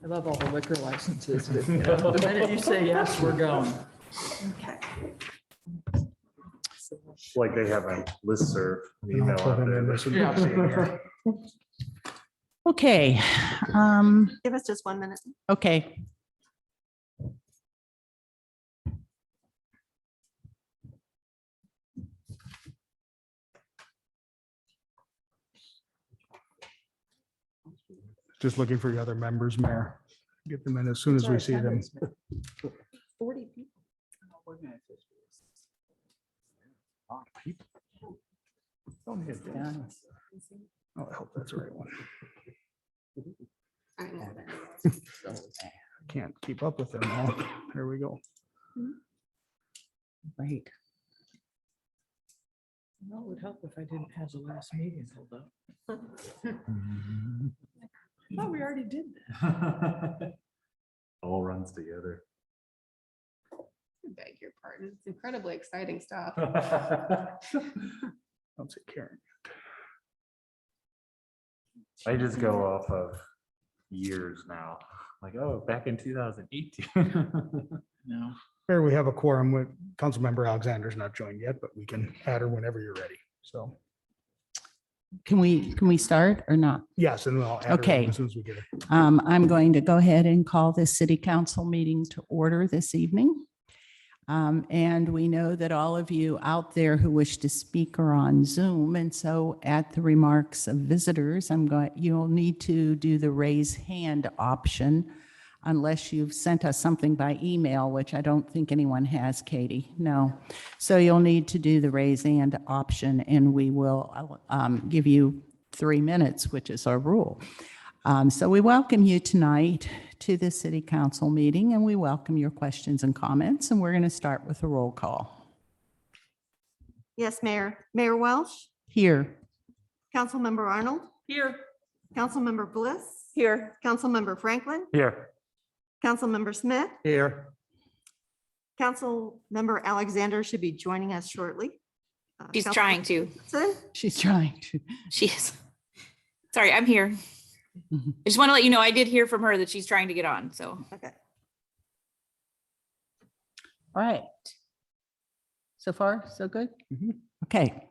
I love all the liquor licenses, but you know, the minute you say yes, we're going. Okay. Like they have a listserv, an email out there. Yeah. Okay, Give us just 1 minute. okay. Just looking for the other members, Mayor. Get them in as soon as we see them. 40 people. Oh, I hope that's the right one. I know that. Can't keep up with them all. There we go. Right. Well, it would help if I didn't have the last meeting hold up. I thought we already did that. All runs together. I beg your pardon. It's incredibly exciting stuff. Don't say Karen. I just go off of years now. Like, oh, back in 2018. No. Here we have a quorum with Councilmember Alexander's not joined yet, but we can add her whenever you're ready. So, Can we start or not? yes, and we'll add her Okay. as soon as we get it. I'm going to go ahead and call this city council meeting to order this evening. And we know that all of you out there who wish to speak are on Zoom. And so at the remarks of visitors, you'll need to do the raise hand option unless you've sent us something by email, which I don't think anyone has, Katie. No. So you'll need to do the raise hand option and we will give you 3 minutes, which is our rule. So we welcome you tonight to the city council meeting and we welcome your questions and comments. And we're going to start with a roll call. Yes, Mayor. Mayor Welsh, Here. Councilmember Arnold, Here. Councilmember Bliss, Here. Councilmember Franklin, Here. Councilmember Smith, Here. Councilmember Alexander should be joining us shortly. She's Councilmember trying to. Johnson, She's trying to. She is. Sorry, I'm here. Mhm. I just want to let you know, I did hear from her that she's trying to get on, so. Okay. All right. So far, so good? Mhm. Okay.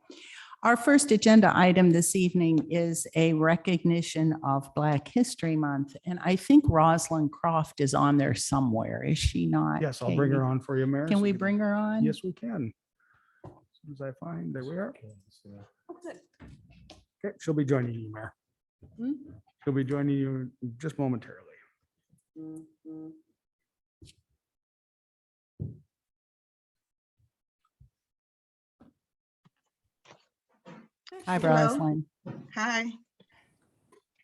Our first agenda item this evening is a recognition of Black History Month. And I think Rosalind Croft is on there somewhere. Is she not? Yes, I'll bring her on for you, Mayor. Can so we you bring her on? Yes, we can. As soon as I find, there we are. Okay, she'll be joining you, Mayor. Hmm? She'll be joining you just momentarily. Hi, Hello. Rosalind. Hi.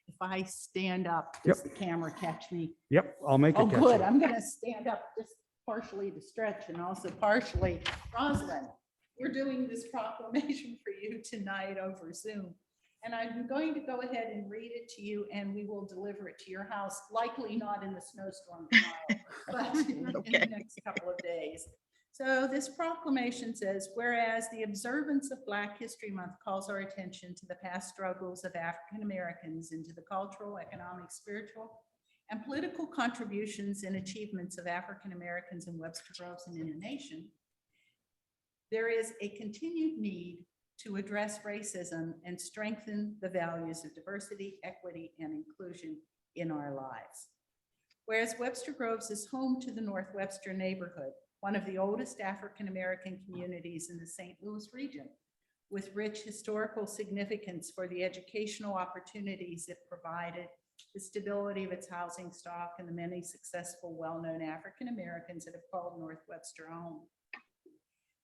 If I stand up, Yep. does the camera catch me? Yep, I'll make it. Oh, catch good. you. I'm going to stand up just partially to stretch and also partially. Rosalind, we're doing this proclamation for you tonight over Zoom. And I'm going to go ahead and read it to you and we will deliver it to your house, likely not in the snowstorm tomorrow, but in the next couple of days. So this proclamation says, whereas the observance of Black History Month calls our attention to the past struggles of African Americans into the cultural, economic, spiritual, and political contributions and achievements of African Americans in Webster Groves and in the nation, there is a continued need to address racism and strengthen the values of diversity, equity, and inclusion in our lives. Whereas Webster Groves is home to the North Webster neighborhood, one of the oldest African American communities in the St. Louis region, with rich historical significance for the educational opportunities it provided, the stability of its housing stock, and the many successful, well-known African Americans that have called North Webster home.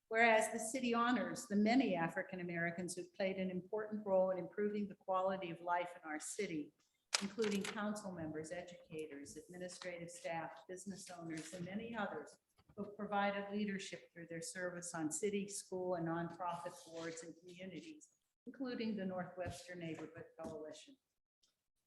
Whereas the city honors the many African Americans who played an important role in improving the quality of life in our city, including council members, educators, administrative staff, business owners, and many others who have provided leadership through their service on city, school, and nonprofit boards and communities, including the North Webster Neighborhood Coalition.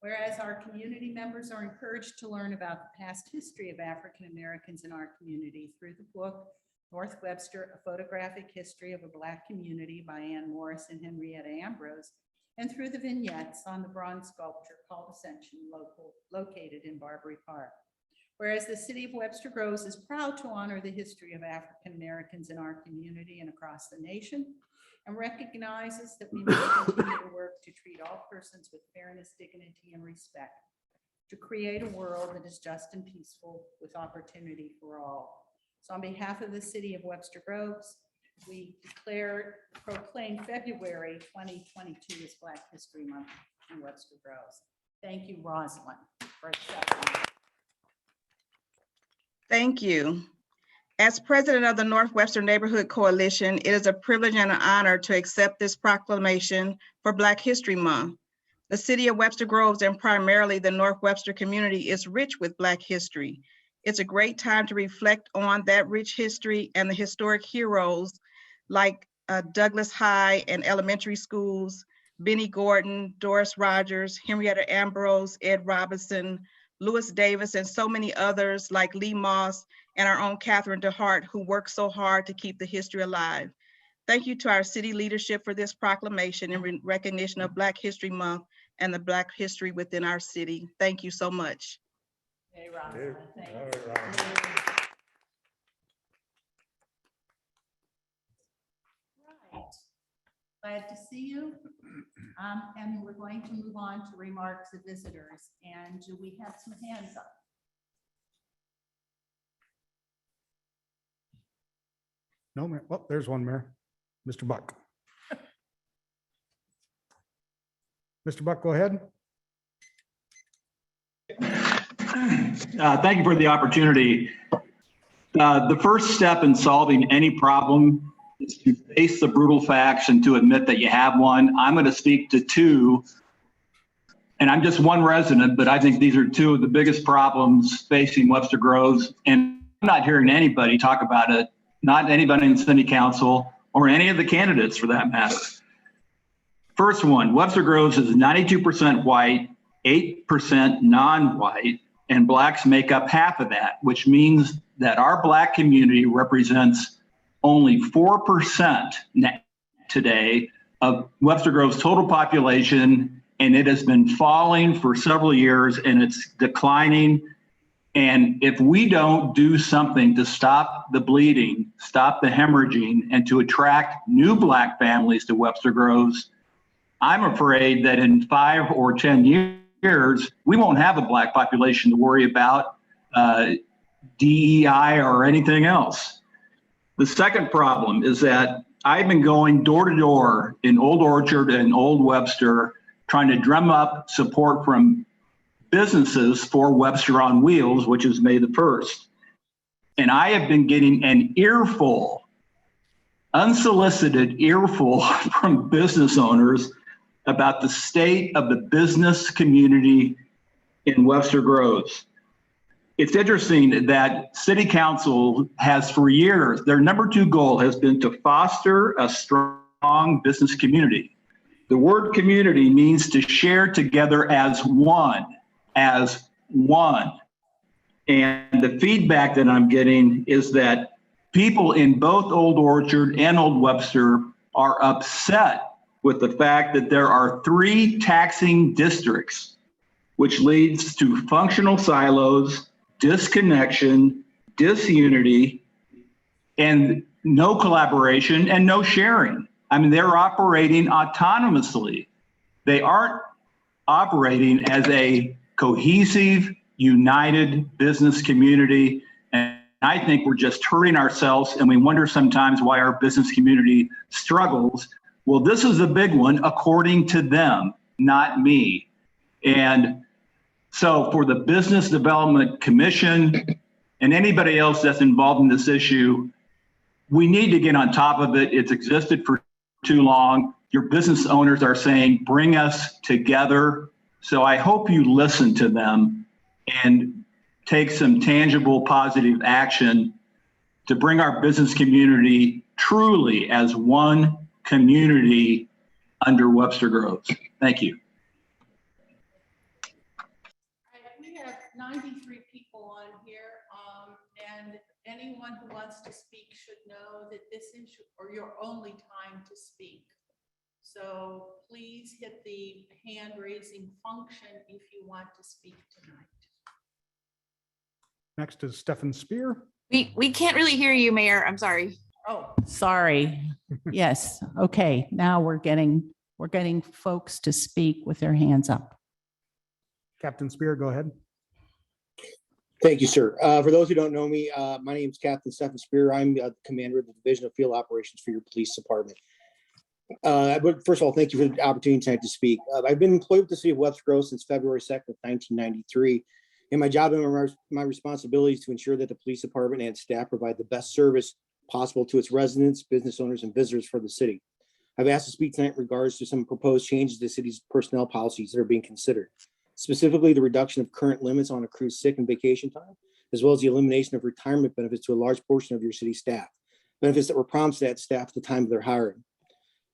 Whereas our community members are encouraged to learn about the past history of African Americans in our community through the book North Webster, A Photographic History of a Black Community by Ann Morris and Henrietta Ambrose, and through the vignettes on the bronze sculpture called Ascension, located in Barbary Park. Whereas the city of Webster Groves is proud to honor the history of African Americans in our community and across the nation, and recognizes that we must continue to work to treat all persons with fairness, dignity, and respect, to create a world that is just and peaceful with opportunity for all. So on behalf of the city of Webster Groves, we proclaim February 2022 as Black History Month in Webster Groves. Thank you, Rosalind, for accepting. Thank you. As president of the North Webster Neighborhood Coalition, it is a privilege and an honor to accept this proclamation for Black History Month. The city of Webster Groves and primarily the North Webster community is rich with Black history. It's a great time to reflect on that rich history and the historic heroes like Douglas High and elementary schools, Benny Gordon, Doris Rogers, Henrietta Ambrose, Ed Robinson, Lewis Davis, and so many others like Lee Moss and our own Catherine DeHart, who worked so hard to keep the history alive. Thank you to our city leadership for this proclamation in recognition of Black History Month and the Black history within our city. Thank you so much. Hey, Rosalind, thank you. Right. Glad to see you. And we're going to move on to remarks of visitors. And do we have some hands up? No, Mayor. Well, there's one, Mayor. Mr. Buck. Mr. Buck, go ahead. Thank you for the opportunity. The first step in solving any problem is to face the brutal facts and to admit that you have one. I'm going to speak to two, and I'm just one resident, but I think these are two of the biggest problems facing Webster Groves, and I'm not hearing anybody talk about it, not anybody in city council or any of the candidates for that matter. First one, Webster Groves is 92% white, 8% non-white, and Blacks make up half of that, which means that our Black community represents only 4% today of Webster Grove's total population, and it has been falling for several years and it's declining. And if we don't do something to stop the bleeding, stop the hemorrhaging, and to attract new Black families to Webster Groves, I'm afraid that in 5 or 10 years, we won't have a Black population to worry about DEI or anything else. The second problem is that I've been going door to door in Old Orchard and Old Webster, trying to drum up support from businesses for Webster on Wheels, which is May the 1st. And I have been getting an earful, unsolicited earful from business owners about the state of the business community in Webster Groves. It's interesting that City Council has for years, their number 2 goal has been to foster a strong business community. The word community means to share together as one. And the feedback that I'm getting is that people in both Old Orchard and Old Webster are upset with the fact that there are 3 taxing districts, which leads to functional silos, disconnection, disunity, and no collaboration and no sharing. I mean, they're operating autonomously. They aren't operating as a cohesive, united business community. And I think we're just hurting ourselves, and we wonder sometimes why our business community struggles. Well, this is a big one according to them, not me. And so for the Business Development Commission and anybody else that's involved in this issue, we need to get on top of it. It's existed for too long. Your business owners are saying, bring us together. So I hope you listen to them and take some tangible, positive action to bring our business community truly as one community under Webster Groves. Thank you. We have 93 people on here, and anyone who wants to speak should know that this is your only time to speak. So please hit the hand raising function if you want to speak tonight. Next is Stefan Spear. We can't really hear you, Mayor. I'm sorry. Oh, sorry. Yes, okay, now we're getting folks to speak with their hands up. Captain Spear, go ahead. Thank you, sir. For those who don't know me, my name is Captain Stephen Spear. I'm the commander of the Division of Field Operations for your police department. But first of all, thank you for the opportunity tonight to speak. I've been employed with the city of Webster Groove since February 2nd of 1993. And my job and my responsibility is to ensure that the police department and staff provide the best service possible to its residents, business owners, and visitors for the city. I've asked to speak tonight in regards to some proposed changes to the city's personnel policies that are being considered, specifically the reduction of current limits on accrued sick and vacation time, as well as the elimination of retirement benefits to a large portion of your city staff, benefits that were promised to that staff at the time of their hiring.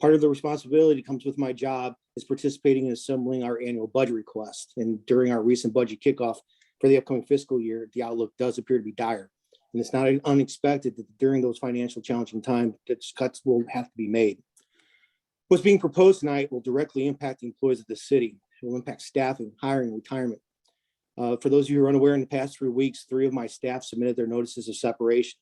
Part of the responsibility that comes with my job is participating in assembling our annual budget request. And during our recent budget kickoff for the upcoming fiscal year, the outlook does appear to be dire. And it's not unexpected that during those financial challenging times, that cuts will have to be made. What's being proposed tonight will directly impact the employees of the city. It will impact staffing, hiring, and retirement. For those of you who are unaware, in the past 3 weeks, 3 of my staff submitted their notices of separation.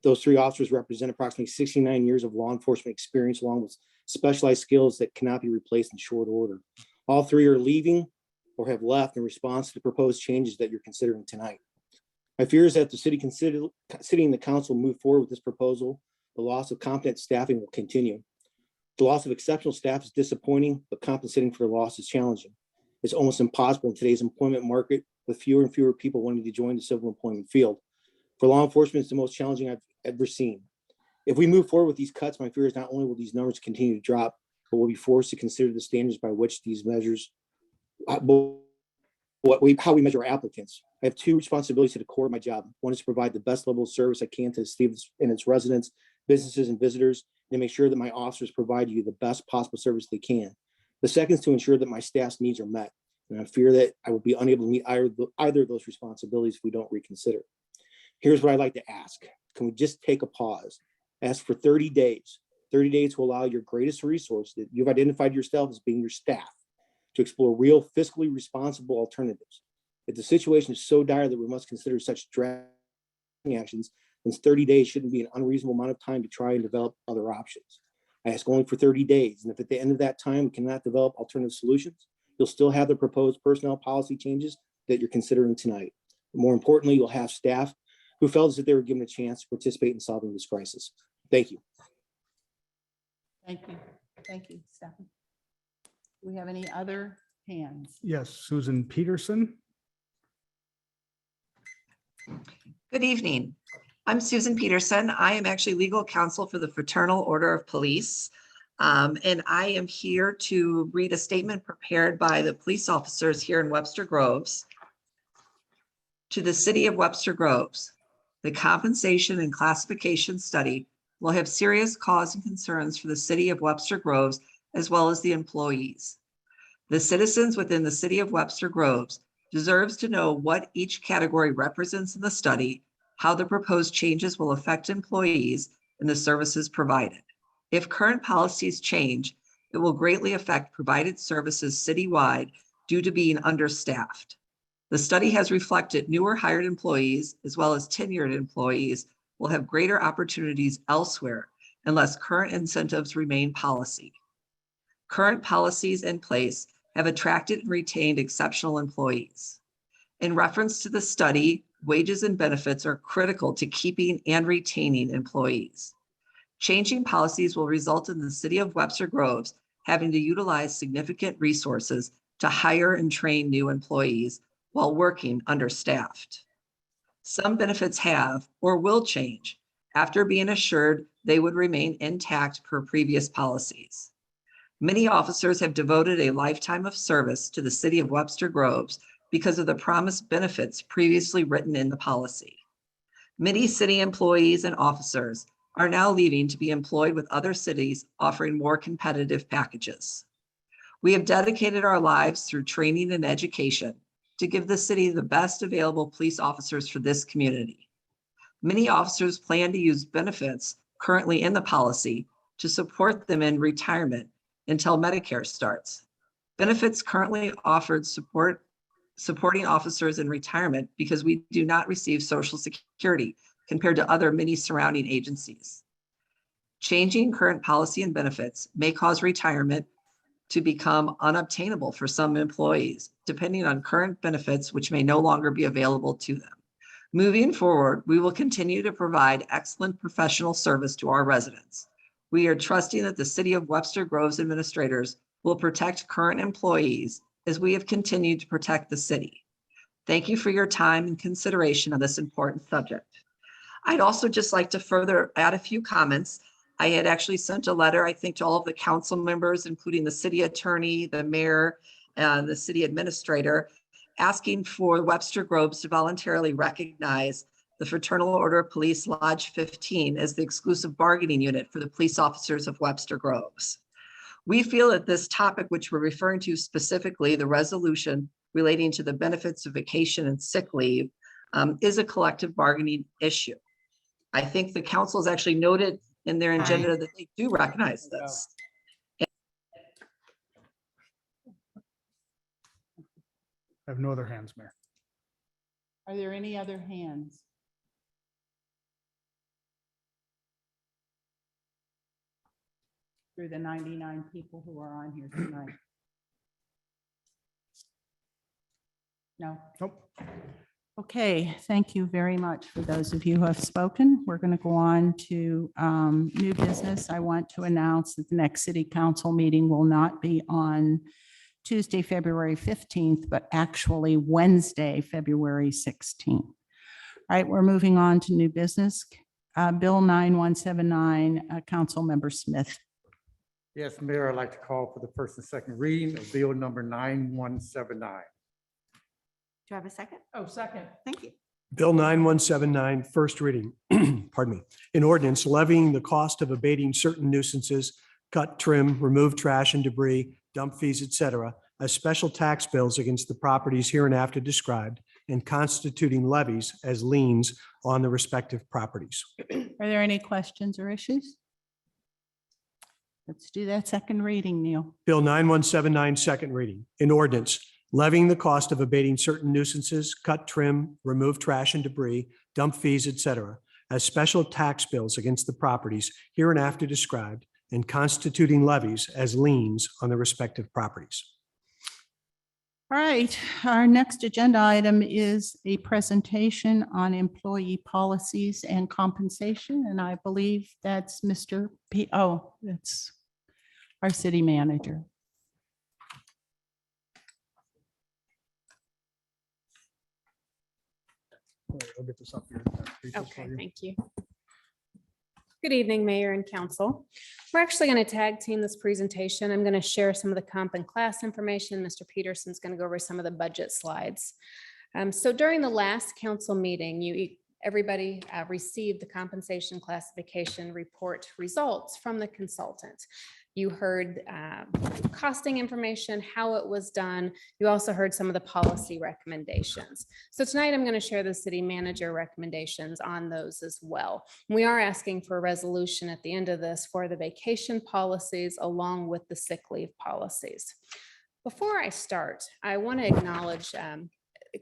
Those 3 officers represent approximately 69 years of law enforcement experience, along with specialized skills that cannot be replaced in short order. All 3 are leaving or have left in response to the proposed changes that you're considering tonight. My fear is that the city and the council move forward with this proposal. The loss of competent staffing will continue. The loss of exceptional staff is disappointing, but compensating for the loss is challenging. It's almost impossible in today's employment market with fewer and fewer people wanting to join the civil employment field. For law enforcement, it's the most challenging I've ever seen. If we move forward with these cuts, my fear is not only will these numbers continue to drop, but we'll be forced to consider the standards by which these measures, how we measure applicants. I have 2 responsibilities to the core of my job. One is to provide the best level of service I can to the city and its residents, businesses, and visitors, and make sure that my officers provide you the best possible service they can. The second is to ensure that my staff's needs are met. And I fear that I will be unable to meet either of those responsibilities if we don't reconsider. Here's what I'd like to ask. Can we just take a pause? Ask for 30 days. 30 days to allow your greatest resource that you've identified yourself as being your staff to explore real fiscally responsible alternatives. If the situation is so dire that we must consider such drastic actions, then 30 days shouldn't be an unreasonable amount of time to try and develop other options. I ask only for 30 days. And if at the end of that time we cannot develop alternative solutions, you'll still have the proposed personnel policy changes that you're considering tonight. But more importantly, you'll have staff who felt as if they were given a chance to participate in solving this crisis. Thank you. Thank you. Thank you, Stefan. Do we have any other hands? Yes, Susan Peterson. Good evening. I'm Susan Peterson. I am actually legal counsel for the Fraternal Order of Police. And I am here to read a statement prepared by the police officers here in Webster Groves. To the City of Webster Groves, the compensation and classification study will have serious cause and concerns for the City of Webster Groves as well as the employees. The citizens within the City of Webster Groves deserves to know what each category represents in the study, how the proposed changes will affect employees and the services provided. If current policies change, it will greatly affect provided services citywide due to being understaffed. The study has reflected newer hired employees as well as tenured employees will have greater opportunities elsewhere unless current incentives remain policy. Current policies in place have attracted and retained exceptional employees. In reference to the study, wages and benefits are critical to keeping and retaining employees. Changing policies will result in the City of Webster Groves having to utilize significant resources to hire and train new employees while working understaffed. Some benefits have or will change after being assured they would remain intact per previous policies. Many officers have devoted a lifetime of service to the City of Webster Groves because of the promised benefits previously written in the policy. Many city employees and officers are now leaving to be employed with other cities offering more competitive packages. We have dedicated our lives through training and education to give the city the best available police officers for this community. Many officers plan to use benefits currently in the policy to support them in retirement until Medicare starts. Benefits currently offered supporting officers in retirement because we do not receive Social Security compared to other many surrounding agencies. Changing current policy and benefits may cause retirement to become unobtainable for some employees, depending on current benefits, which may no longer be available to them. Moving forward, we will continue to provide excellent professional service to our residents. We are trusting that the City of Webster Groves administrators will protect current employees as we have continued to protect the city. Thank you for your time and consideration of this important subject. I'd also just like to further add a few comments. I had actually sent a letter, I think, to all of the council members, including the city attorney, the mayor, and the city administrator, asking for Webster Groves to voluntarily recognize the Fraternal Order of Police Lodge 15 as the exclusive bargaining unit for the police officers of Webster Groves. We feel that this topic, which we're referring to specifically, the resolution relating to the benefits of vacation and sick leave, is a collective bargaining issue. I think the council has actually noted in their agenda that they do recognize this. I have no other hands, Mayor. Are there any other hands? Through the 99 people who are on here tonight? No? Nope. Okay, thank you very much for those of you who have spoken. We're going to go on to new business. I want to announce that the next city council meeting will not be on Tuesday, February 15th, but actually Wednesday, February 16th. All right, we're moving on to new business. Bill 9179, Councilmember Smith. Yes, Mayor, I'd like to call for the first and second reading of Bill number 9179. Do I have a second? Oh, second. Thank you. Bill 9179, first reading, pardon me, an ordinance levying the cost of abating certain nuisances, cut, trim, remove trash and debris, dump fees, etc., as special tax bills against the properties hereinafter described, and constituting levies as liens on the respective properties. Are there any questions or issues? Let's do that second reading, Neil. Bill 9179, second reading, an ordinance levying the cost of abating certain nuisances, cut, trim, remove trash and debris, dump fees, etc., as special tax bills against the properties hereinafter described, and constituting levies as liens on the respective properties. All right, our next agenda item is a presentation on employee policies and compensation, and I believe that's Mr. P. Oh, that's our city manager. I'll get this up here. Okay, thank you. Good evening, Mayor and Council. We're actually going to tag team this presentation. I'm going to share some of the comp and class information. Mr. Peterson's going to go over some of the budget slides. So during the last council meeting, everybody received the compensation classification report results from the consultant. You heard costing information, how it was done. You also heard some of the policy recommendations. So tonight I'm going to share the city manager recommendations on those as well. We are asking for a resolution at the end of this for the vacation policies along with the sick leave policies. Before I start, I want to acknowledge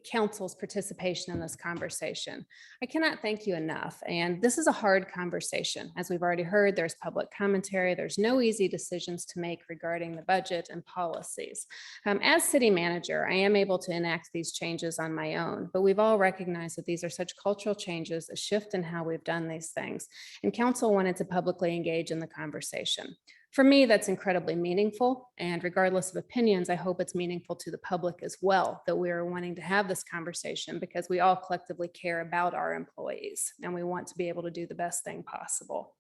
council's participation in this conversation. I cannot thank you enough. And this is a hard conversation. As we've already heard, there's public commentary. There's no easy decisions to make regarding the budget and policies. As city manager, I am able to enact these changes on my own, but we've all recognized that these are such cultural changes, a shift in how we've done these things. And council wanted to publicly engage in the conversation. For me, that's incredibly meaningful. And regardless of opinions, I hope it's meaningful to the public as well, that we are wanting to have this conversation because we all collectively care about our employees and we want to be able to do the best thing possible.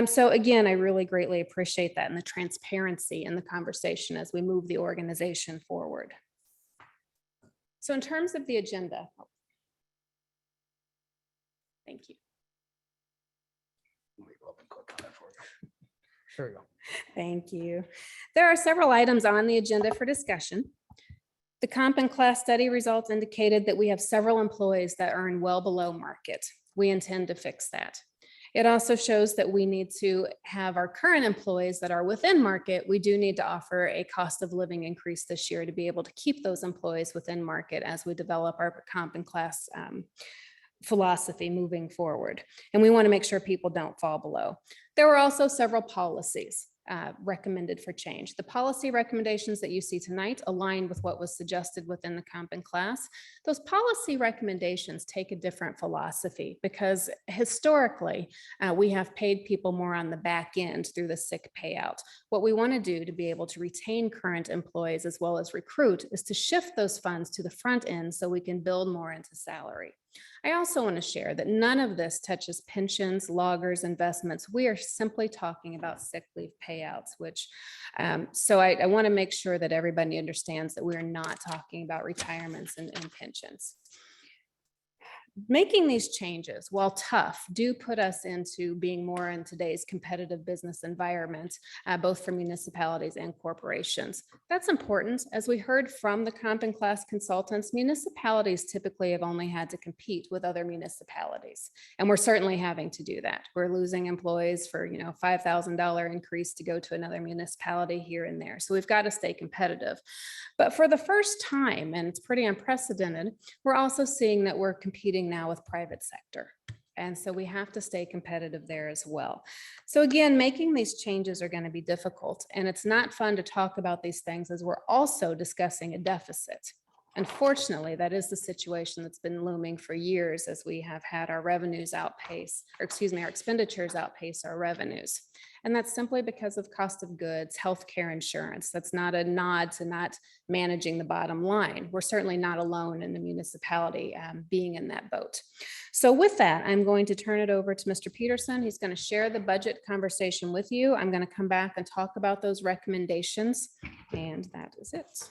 So again, I really greatly appreciate that and the transparency in the conversation as we move the organization forward. So in terms of the agenda, thank you. Let me go up and click on that for you. There we go. Thank you. There are several items on the agenda for discussion. The comp and class study results indicated that we have several employees that earn well below market. We intend to fix that. It also shows that we need to have our current employees that are within market. We do need to offer a cost of living increase this year to be able to keep those employees within market as we develop our comp and class philosophy moving forward. And we want to make sure people don't fall below. There were also several policies recommended for change. The policy recommendations that you see tonight align with what was suggested within the comp and class. Those policy recommendations take a different philosophy because historically we have paid people more on the back end through the sick payout. What we want to do to be able to retain current employees as well as recruit is to shift those funds to the front end so we can build more into salary. I also want to share that none of this touches pensions, loggers, investments. We are simply talking about sick leave payouts, which, so I want to make sure that everybody understands that we're not talking about retirements and pensions. Making these changes, while tough, do put us into being more in today's competitive business environment, both for municipalities and corporations. That's important. As we heard from the comp and class consultants, municipalities typically have only had to compete with other municipalities. And we're certainly having to do that. We're losing employees for, $5,000 increase to go to another municipality here and there. So we've got to stay competitive. But for the first time, and it's pretty unprecedented, we're also seeing that we're competing now with private sector. And so we have to stay competitive there as well. So again, making these changes are going to be difficult, and it's not fun to talk about these things as we're also discussing a deficit. Unfortunately, that is the situation that's been looming for years as we have had our revenues outpace, or excuse me, our expenditures outpace our revenues. And that's simply because of cost of goods, healthcare insurance. That's not a nod to not managing the bottom line. We're certainly not alone in the municipality being in that boat. So with that, I'm going to turn it over to Mr. Peterson. He's going to share the budget conversation with you. I'm going to come back and talk about those recommendations, and that is it.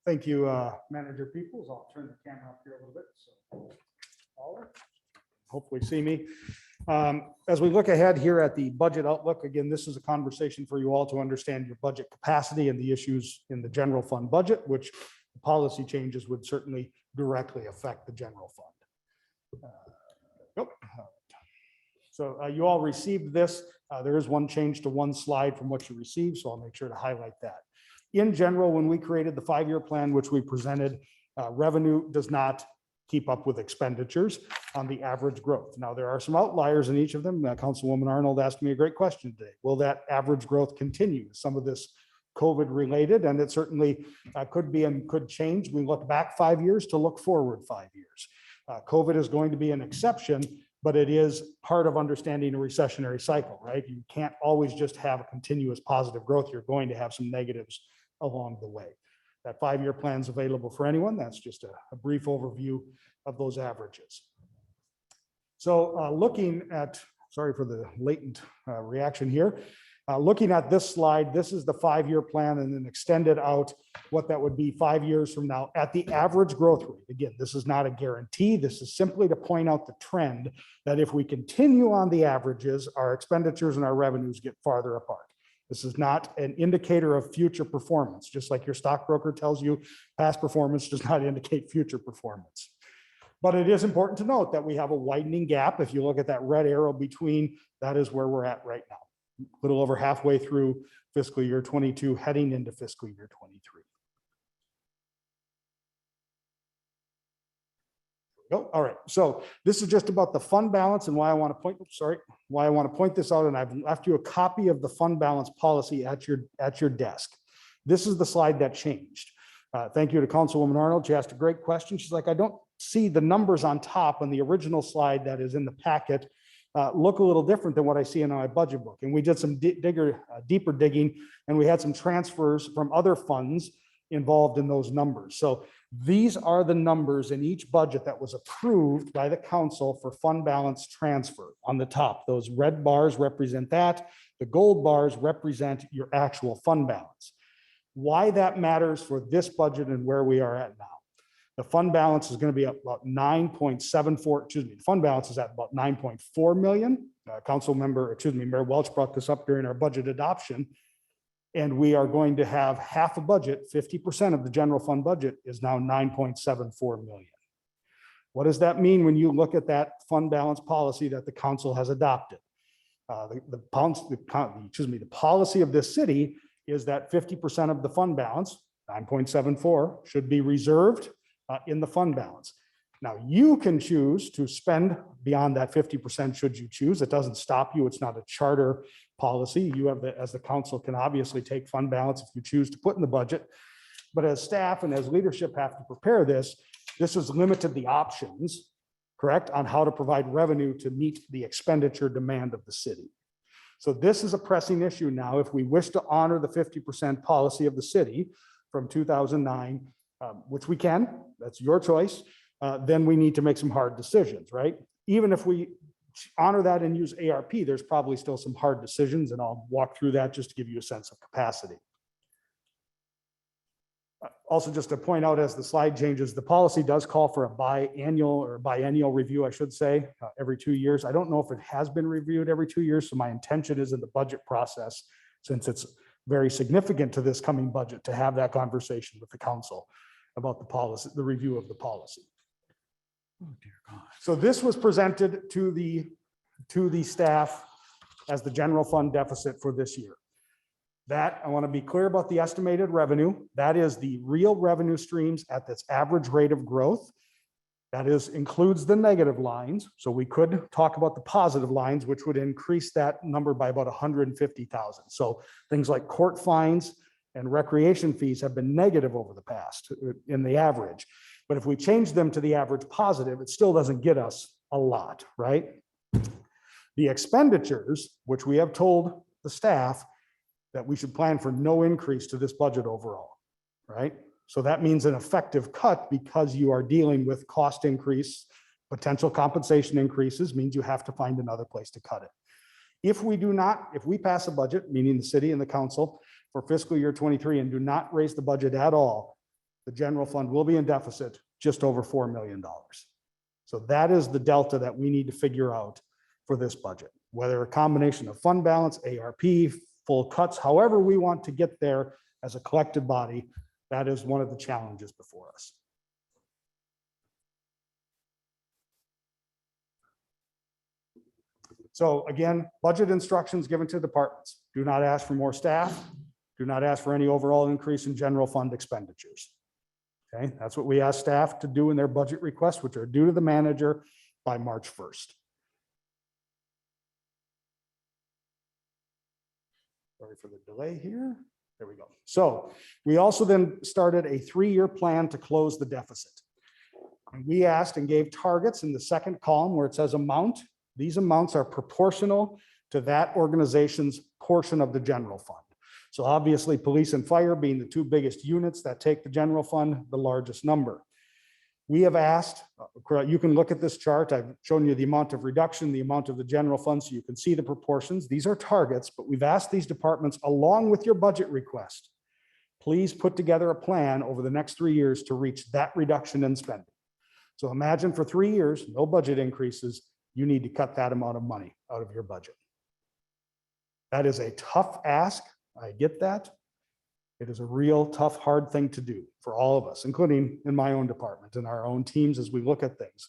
Thank you, Manager Peoples. I'll turn the camera up here a little bit. So, hopefully see me. As we look ahead here at the budget outlook, again, this is a conversation for you all to understand your budget capacity and the issues in the general fund budget, which policy changes would certainly directly affect the general fund. So you all received this. There is one change to one slide from what you received, so I'll make sure to highlight that. In general, when we created the 5-year plan, which we presented, revenue does not keep up with expenditures on the average growth. Now, there are some outliers in each of them. Councilwoman Arnold asked me a great question today. Will that average growth continue? Some of this COVID related, and it certainly could be and could change. We look back 5 years to look forward 5 years. COVID is going to be an exception, but it is part of understanding a recessionary cycle, right? You can't always just have a continuous positive growth. You're going to have some negatives along the way. That 5-year plan is available for anyone. That's just a brief overview of those averages. So looking at, sorry for the latent reaction here. Looking at this slide, this is the 5-year plan and then extended out what that would be 5 years from now at the average growth rate. Again, this is not a guarantee. This is simply to point out the trend that if we continue on the averages, our expenditures and our revenues get farther apart. This is not an indicator of future performance. Just like your stockbroker tells you past performance does not indicate future performance. But it is important to note that we have a widening gap. If you look at that red arrow between, that is where we're at right now. A little over halfway through fiscal year 22, heading into fiscal year 23. Oh, all right. So this is just about the fund balance and why I want to point this out. And I've left you a copy of the fund balance policy at your desk. This is the slide that changed. Thank you to Councilwoman Arnold. She asked a great question. She's like, I don't see the numbers on top on the original slide that is in the packet look a little different than what I see in my budget book. And we did some deeper digging, and we had some transfers from other funds involved in those numbers. So these are the numbers in each budget that was approved by the council for fund balance transfer. On the top, those red bars represent that. The gold bars represent your actual fund balance. Why that matters for this budget and where we are at now. The fund balance is going to be up about 9.74, the fund balance is at about 9.4 million. Mayor Welch brought this up during our budget adoption. And we are going to have half a budget, 50% of the general fund budget is now 9.74 million. What does that mean when you look at that fund balance policy that the council has adopted? The policy of this city is that 50% of the fund balance, 9.74, should be reserved in the fund balance. Now, you can choose to spend beyond that 50% should you choose. It doesn't stop you. It's not a charter policy. You have, as the council, can obviously take fund balance if you choose to put in the budget. But as staff and as leadership have to prepare this has limited the options, correct, on how to provide revenue to meet the expenditure demand of the city. So this is a pressing issue now. If we wish to honor the 50% policy of the city from 2009, which we can, that's your choice, then we need to make some hard decisions, right? Even if we honor that and use ARP, there's probably still some hard decisions, and I'll walk through that just to give you a sense of capacity. Also, just to point out, as the slide changes, the policy does call for a biennial review, I should say, every 2 years. I don't know if it has been reviewed every 2 years, so my intention is in the budget process, since it's very significant to this coming budget, to have that conversation with the council about the policy, the review of the policy. Oh, dear God. So this was presented to the staff as the general fund deficit for this year. That, I want to be clear about the estimated revenue. That is the real revenue streams at this average rate of growth. That includes the negative lines. So we could talk about the positive lines, which would increase that number by about 150,000. So things like court fines and recreation fees have been negative over the past in the average. But if we change them to the average positive, it still doesn't get us a lot, right? The expenditures, which we have told the staff that we should plan for no increase to this budget overall, right? So that means an effective cut, because you are dealing with cost increase, potential compensation increases, means you have to find another place to cut it. If we pass a budget, meaning the city and the council, for fiscal year 23 and do not raise the budget at all, the general fund will be in deficit just over $4 million. So that is the delta that we need to figure out for this budget, whether a combination of fund balance, ARP, full cuts, however we want to get there as a collective body. That is one of the challenges before us. So again, budget instructions given to departments. Do not ask for more staff. Do not ask for any overall increase in general fund expenditures. Okay, that's what we ask staff to do in their budget requests, which are due to the manager by March 1st. Sorry for the delay here. There we go. So we also then started a 3-year plan to close the deficit. And we asked and gave targets in the second column where it says amount. These amounts are proportional to that organization's portion of the general fund. So obviously, police and fire being the 2 biggest units that take the general fund, the largest number. We have asked, you can look at this chart. I've shown you the amount of reduction, the amount of the general fund, so you can see the proportions. These are targets, but we've asked these departments, along with your budget request, please put together a plan over the next 3 years to reach that reduction in spending. So imagine for 3 years, no budget increases, you need to cut that amount of money out of your budget. That is a tough ask. I get that. It is a real tough, hard thing to do for all of us, including in my own department and our own teams as we look at things.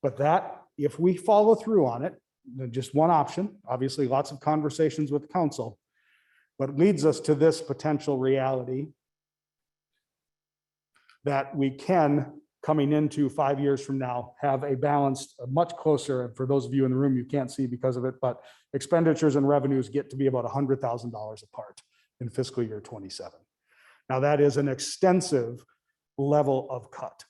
But that, if we follow through on it, then just one option, obviously lots of conversations with council, but leads us to this potential reality that we can, coming into 5 years from now, have a balanced, much closer, and for those of you in the room, you can't see because of it, but expenditures and revenues get to be about $100,000 apart in fiscal year 27. Now that is an extensive level of cut,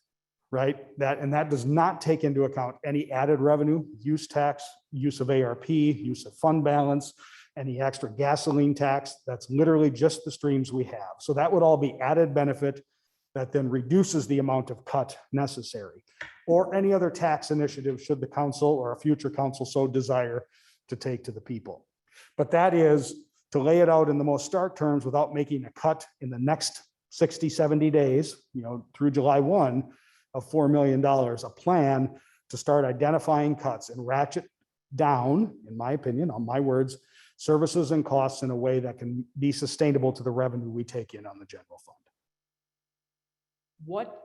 right? That does not take into account any added revenue, use tax, use of ARP, use of fund balance, any extra gasoline tax. That's literally just the streams we have. So that would all be added benefit that then reduces the amount of cut necessary, or any other tax initiative should the council or a future council so desire to take to the people. But that is to lay it out in the most stark terms without making a cut in the next 60, 70 days, through July 1 of $4 million, a plan to start identifying cuts and ratchet down, in my opinion, on my words, services and costs in a way that can be sustainable to the revenue we take in on the general fund. What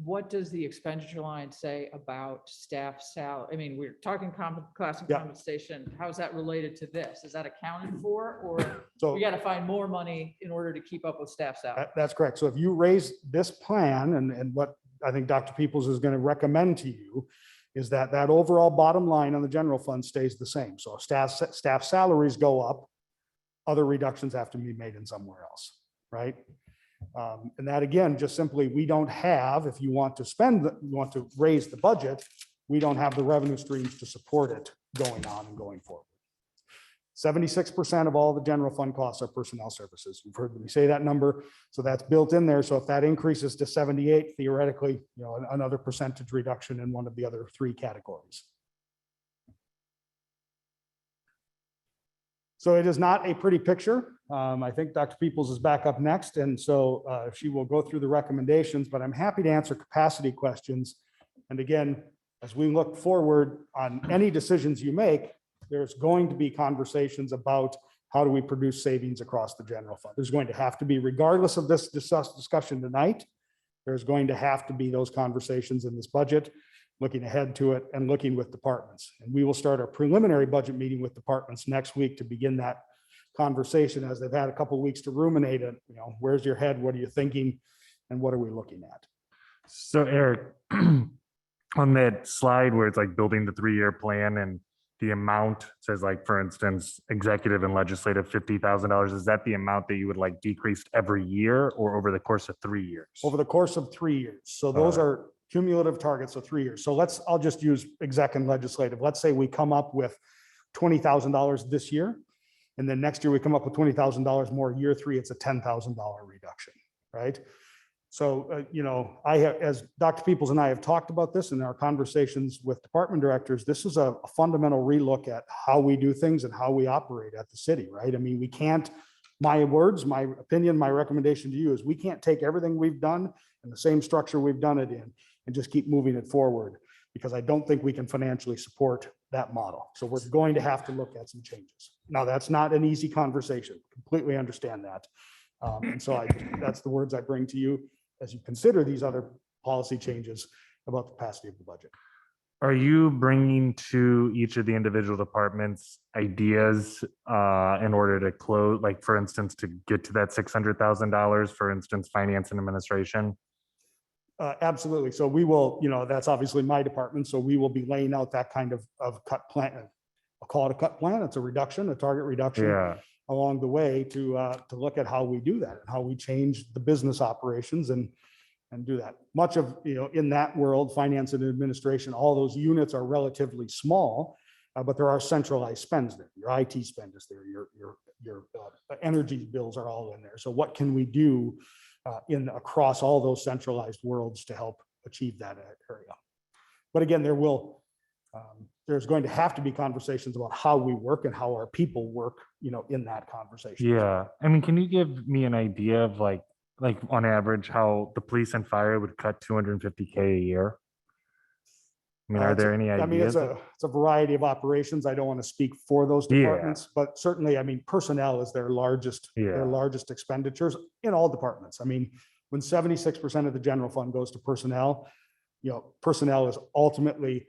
what does the expenditure line say about staff salary? I mean, we're talking class and Yeah. compensation. How is that related to this? Is that accounted for, or So we got to find more money in order to keep up with staff salary? that's correct. So if you raise this plan and what I think Dr. Peoples is going to recommend to you is that that overall bottom line on the general fund stays the same. So if staff salaries go up, other reductions have to be made in somewhere else, right? And that again, just simply, we don't have, if you want to you want to raise the budget, we don't have the revenue streams to support it going on and going forward. 76% of all the general fund costs are personnel services. You've heard me say that number. So that's built in there. So if that increases to 78, theoretically, another percentage reduction in one of the other three categories. So it is not a pretty picture. I think Dr. Peoples is back up next, and so she will go through the recommendations, but I'm happy to answer capacity questions. And again, as we look forward on any decisions you make, there's going to be conversations about how do we produce savings across the general fund. There's going to have to be, regardless of this discussion tonight, there's going to have to be those conversations in this budget, looking ahead to it and looking with departments. And we will start our preliminary budget meeting with departments next week to begin that conversation, as they've had a couple of weeks to ruminate it. Where's your head? What are you thinking? And what are we looking at? So Eric, on that slide where it's like building the 3-year plan and the amount says, like, for instance, executive and legislative, $50,000. Is that the amount that you would like decreased every year or over the course of 3 years? Over the course of 3 years. So those are cumulative targets of 3 years. So I'll just use exec and legislative. Let's say we come up with $20,000 this year, and then next year we come up with $20,000 more. Year 3, it's a $10,000 reduction, right? So, I have, as Dr. Peoples and I have talked about this in our conversations with department directors, this is a fundamental relook at how we do things and how we operate at the city, right? I mean, we can't, my words, my opinion, my recommendation to you is we can't take everything we've done and the same structure we've done it in and just keep moving it forward, because I don't think we can financially support that model. So we're going to have to look at some changes. Now, that's not an easy conversation. Completely understand that. And so that's the words I bring to you as you consider these other policy changes about the capacity of the budget. Are you bringing to each of the individual departments ideas in order to close, like, for instance, to get to that $600,000, for instance, finance and administration? Absolutely. So we will, that's obviously my department. So we will be laying out that kind of cut plan. I'll call it a cut plan. It's a reduction, a target reduction along the way to look at how we do that and how we change the business operations and do that. Much of, in that world, finance and administration, all those units are relatively small, but there are centralized spends there. Your IT spend is there. Your energy bills are all in there. So what can we do across all those centralized worlds to help achieve that area? But again, there's going to have to be conversations about how we work and how our people work, in that conversation. Yeah. I mean, can you give me an idea of like on average, how the police and fire would cut $250K a year? I mean, are there any ideas? I mean, it's a variety of operations. I don't want to speak for those departments, but certainly, I mean, personnel is their largest expenditures in all departments. I mean, when 76% of the general fund goes to personnel, personnel is ultimately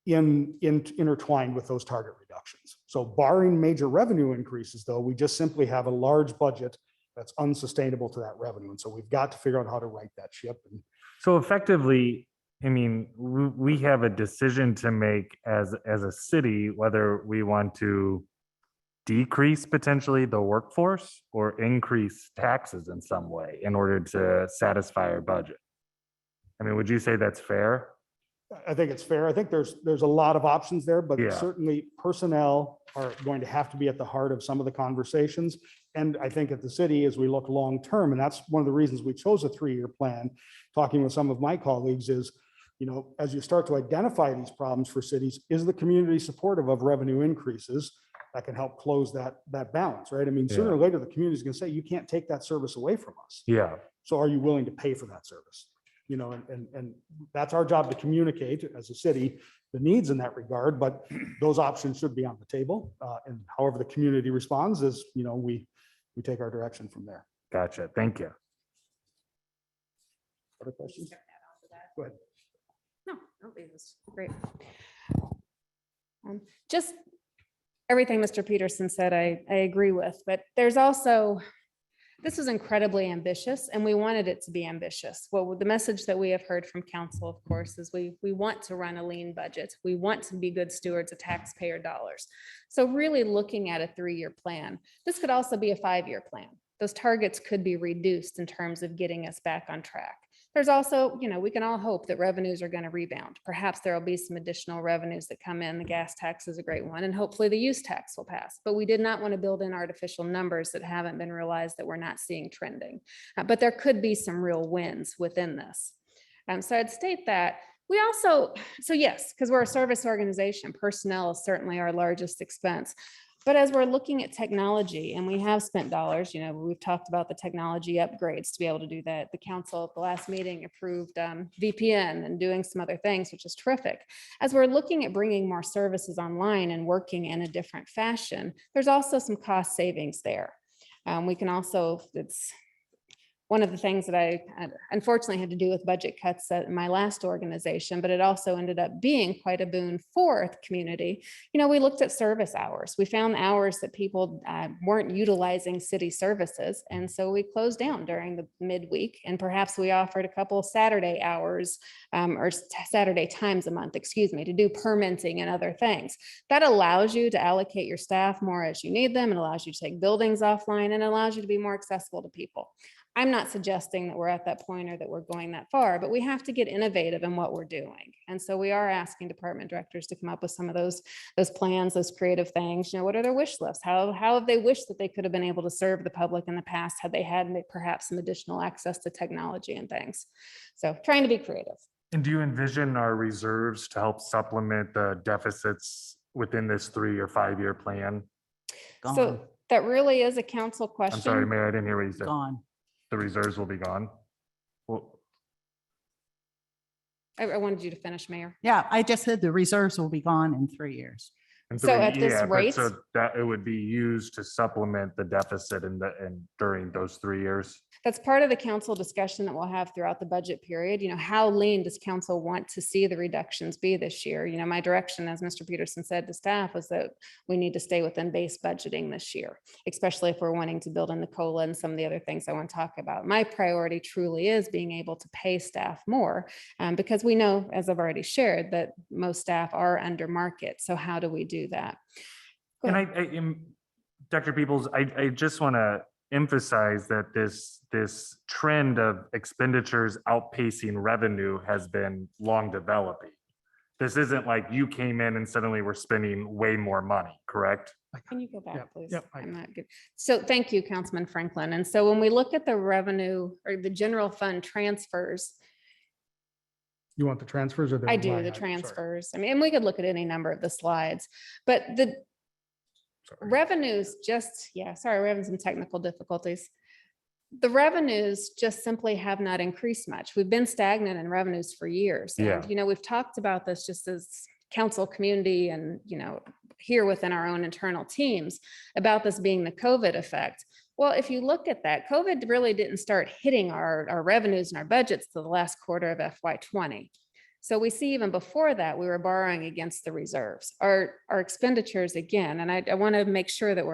intertwined with those target reductions. So barring major revenue increases, though, we just simply have a large budget that's unsustainable to that revenue. And so we've got to figure out how to right that ship. So effectively, I mean, we have a decision to make as a city, whether we want to decrease potentially the workforce or increase taxes in some way in order to satisfy our budget. I mean, would you say that's fair? I think it's fair. I think there's a lot of options there, but certainly personnel are going to have to be at the heart of some of the conversations. And I think at the city, as we look long-term, and that's one of the reasons we chose a 3-year plan, talking with some of my colleagues is, as you start to identify these problems for cities, is the community supportive of revenue increases that can help close that balance, right? I mean, sooner or later, the community is going to say, you can't take that service away from us. Yeah. So are you willing to pay for that service? And that's our job to communicate as a city, the needs in that regard, but those options should be on the table. And however the community responds is, we take our direction from there. Gotcha. Thank you. Other questions? go ahead. No, this is great. Just everything Mr. Peterson said, I agree with, but there's also, this was incredibly ambitious and we wanted it to be ambitious. Well, the message that we have heard from council, of course, is we want to run a lean budget. We want to be good stewards of taxpayer dollars. So really looking at a 3-year plan, this could also be a 5-year plan. Those targets could be reduced in terms of getting us back on track. There's also, we can all hope that revenues are going to rebound. Perhaps there will be some additional revenues that come in. The gas tax is a great one, and hopefully the use tax will pass. But we did not want to build in artificial numbers that haven't been realized that we're not seeing trending. But there could be some real wins within this. So I'd state that. We also, so yes, because we're a service organization, personnel is certainly our largest expense. But as we're looking at technology, and we have spent dollars, we've talked about the technology upgrades to be able to do that. The council at the last meeting approved VPN and doing some other things, which is terrific. As we're looking at bringing more services online and working in a different fashion, there's also some cost savings there. We can also, it's one of the things that I unfortunately had to do with budget cuts at my last organization, but it also ended up being quite a boon for the community. We looked at service hours. We found hours that people weren't utilizing city services. And so we closed down during the midweek, and perhaps we offered a couple Saturday hours or Saturday times a month, to do permitting and other things. That allows you to allocate your staff more as you need them. It allows you to take buildings offline and allows you to be more accessible to people. I'm not suggesting that we're at that point or that we're going that far, but we have to get innovative in what we're doing. And so we are asking department directors to come up with some of those plans, those creative things. What are their wish lists? How have they wished that they could have been able to serve the public in the past had they had perhaps some additional access to technology and things? So trying to be creative. And do you envision our reserves to help supplement the deficits within this 3 or 5-year plan? So that really is a council question. I'm sorry, Mayor, I didn't hear what you said. Gone. The reserves will be gone. Well, I wanted you to finish, Mayor. Yeah, I just said the reserves will be gone in 3 years. and So three- at this yeah, but rate- so that it would be used to supplement the deficit and during those 3 years. That's part of the council discussion that we'll have throughout the budget period. How lean does council want to see the reductions be this year? My direction, as Mr. Peterson said to staff, was that we need to stay within base budgeting this year, especially if we're wanting to build in the COLA and some of the other things I want to talk about. My priority truly is being able to pay staff more because we know, as I've already shared, that most staff are under market. So how do we do that? Go And ahead. I am, Dr. Peoples, I just want to emphasize that this trend of expenditures outpacing revenue has been long developing. This isn't like you came in and suddenly we're spending way more money, correct? Can you go back, Yep, please? yep, I'm not good. So thank you, Councilman Franklin. And so when we look at the revenue or the general fund transfers, You want the transfers or the? I do, line the item? Sorry. transfers. And we could look at any number of the slides, but the Sorry. revenues we're having some technical difficulties. The revenues just simply have not increased much. We've been stagnant in revenues for years. Yeah. And, we've talked about this just as council community and, here within our own internal teams about this being the COVID effect. Well, if you look at that, COVID really didn't start hitting our revenues and our budgets till the last quarter of FY20. So we see even before that, we were borrowing against the reserves. Our expenditures again, and I want to make sure that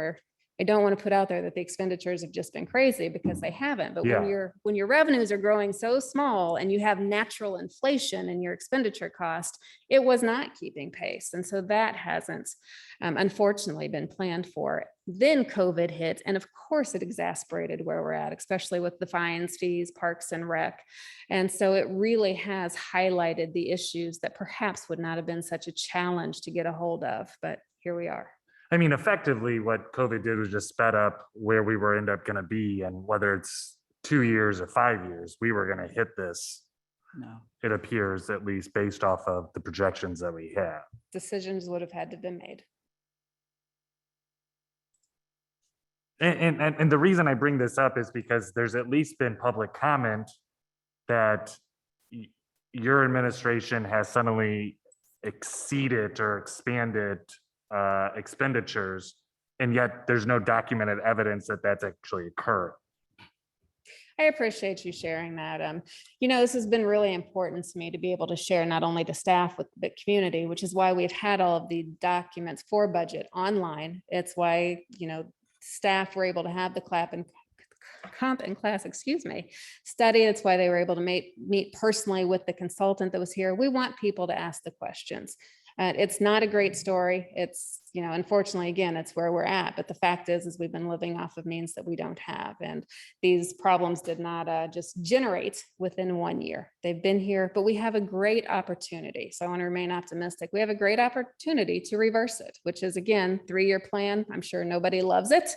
I don't want to put out there that the expenditures have just been crazy because they haven't. But Yeah. when your revenues are growing so small and you have natural inflation in your expenditure cost, it was not keeping pace. And so that hasn't unfortunately been planned for. Then COVID hit, and of course it exasperated where we're at, especially with the fines, fees, parks and rec. And so it really has highlighted the issues that perhaps would not have been such a challenge to get a hold of, but here we are. I mean, effectively, what COVID did was just sped up where we were end up going to be. And whether it's 2 years or 5 years, we were going to hit this. No. It appears, at least based off of the projections that we have. Decisions would have had to be made. And the reason I bring this up is because there's at least been public comment that your administration has suddenly exceeded or expanded expenditures, and yet there's no documented evidence that that's actually occurred. I appreciate you sharing that. This has been really important to me to be able to share not only to staff with the community, which is why we've had all of the documents for budget online. It's why, staff were able to have the comp and class, study. It's why they were able to meet personally with the consultant that was here. We want people to ask the questions. It's not a great story. It's, unfortunately, again, it's where we're at. But the fact is we've been living off of means that we don't have. And these problems did not just generate within 1 year. They've been here, but we have a great opportunity. So I want to remain optimistic. We have a great opportunity to reverse it, which is, again, 3-year plan. I'm sure nobody loves it.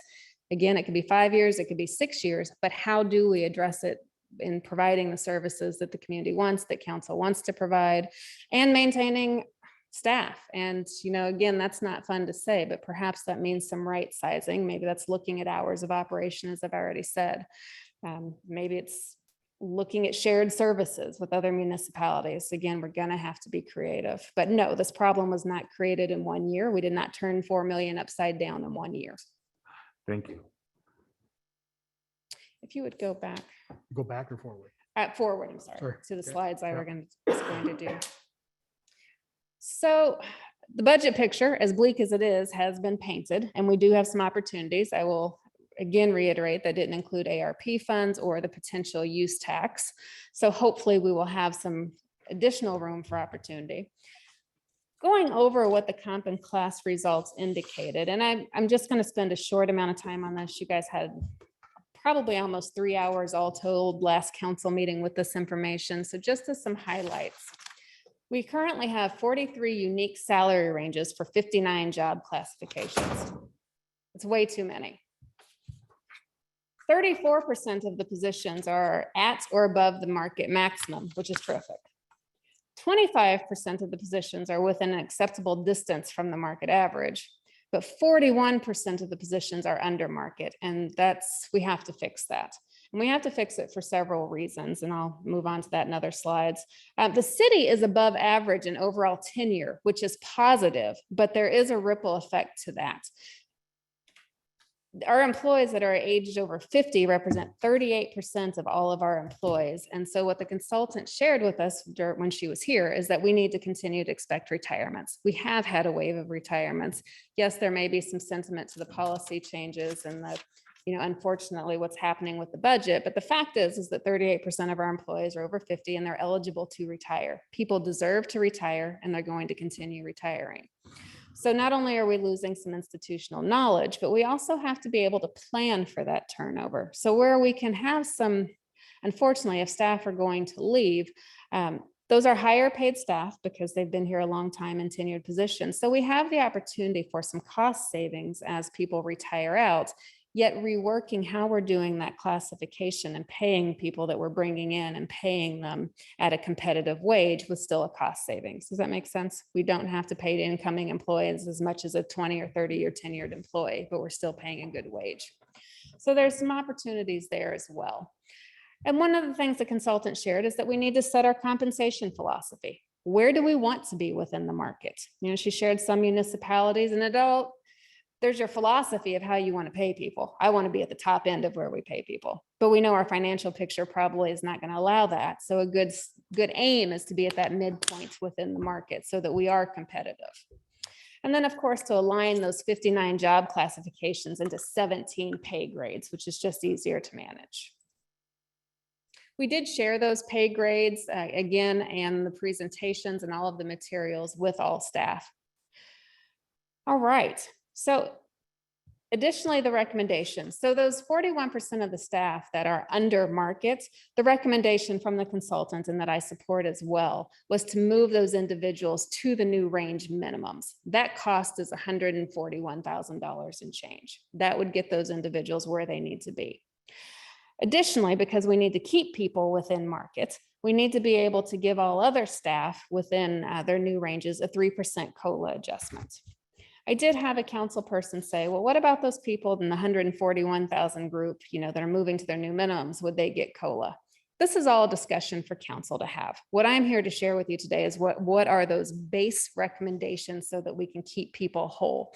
Again, it could be 5 years, it could be 6 years, but how do we address it in providing the services that the community wants, that council wants to provide, and maintaining staff? And, again, that's not fun to say, but perhaps that means some right sizing. Maybe that's looking at hours of operation, as I've already said. Maybe it's looking at shared services with other municipalities. Again, we're going to have to be creative. But no, this problem was not created in 1 year. We did not turn 4 million upside down in 1 year. Thank you. If you would go back. Go back or forward? Forward, I'm sorry, Sorry. to the Yeah. slides I Yeah. was going to do. So the budget picture, as bleak as it is, has been painted, and we do have some opportunities. I will again reiterate that didn't include ARP funds or the potential use tax. So hopefully we will have some additional room for opportunity. Going over what the comp and class results indicated, and I'm just going to spend a short amount of time on this. You guys had probably almost 3 hours all told last council meeting with this information. So just as some highlights, we currently have 43 unique salary ranges for 59 job classifications. It's way too many. 34% of the positions are at or above the market maximum, which is terrific. 25% of the positions are within an acceptable distance from the market average, but 41% of the positions are under market, and we have to fix that. And we have to fix it for several reasons, and I'll move on to that in other slides. The city is above average in overall tenure, which is positive, but there is a ripple effect to that. Our employees that are aged over 50 represent 38% of all of our employees. And so what the consultant shared with us when she was here is that we need to continue to expect retirements. We have had a wave of retirements. Yes, there may be some sentiment to the policy changes and the, unfortunately what's happening with the budget. But the fact is that 38% of our employees are over 50 and they're eligible to retire. People deserve to retire and they're going to continue retiring. So not only are we losing some institutional knowledge, but we also have to be able to plan for that turnover. So where we can have some, unfortunately, if staff are going to leave, those are higher paid staff because they've been here a long time in tenured positions. So we have the opportunity for some cost savings as people retire out, yet reworking how we're doing that classification and paying people that we're bringing in and paying them at a competitive wage with still a cost savings. Does that make sense? We don't have to pay incoming employees as much as a 20 or 30-year tenured employee, but we're still paying a good wage. So there's some opportunities there as well. And one of the things the consultant shared is that we need to set our compensation philosophy. Where do we want to be within the market? She shared some municipalities and there's your philosophy of how you want to pay people. I want to be at the top end of where we pay people, but we know our financial picture probably is not going to allow that. So a good aim is to be at that midpoint within the market so that we are competitive. And then of course, to align those 59 job classifications into 17 pay grades, which is just easier to manage. We did share those pay grades again, and the presentations and all of the materials with all staff. All right. So additionally, the recommendations. So those 41% of the staff that are under market, the recommendation from the consultant, and that I support as well, was to move those individuals to the new range minimums. That cost is $141,000 and change. That would get those individuals where they need to be. Additionally, because we need to keep people within market, we need to be able to give all other staff within their new ranges a 3% COLA adjustment. I did have a council person say, well, what about those people in the 141,000 group, that are moving to their new minimums? Would they get COLA? This is all discussion for council to have. What I'm here to share with you today is what are those base recommendations so that we can keep people whole.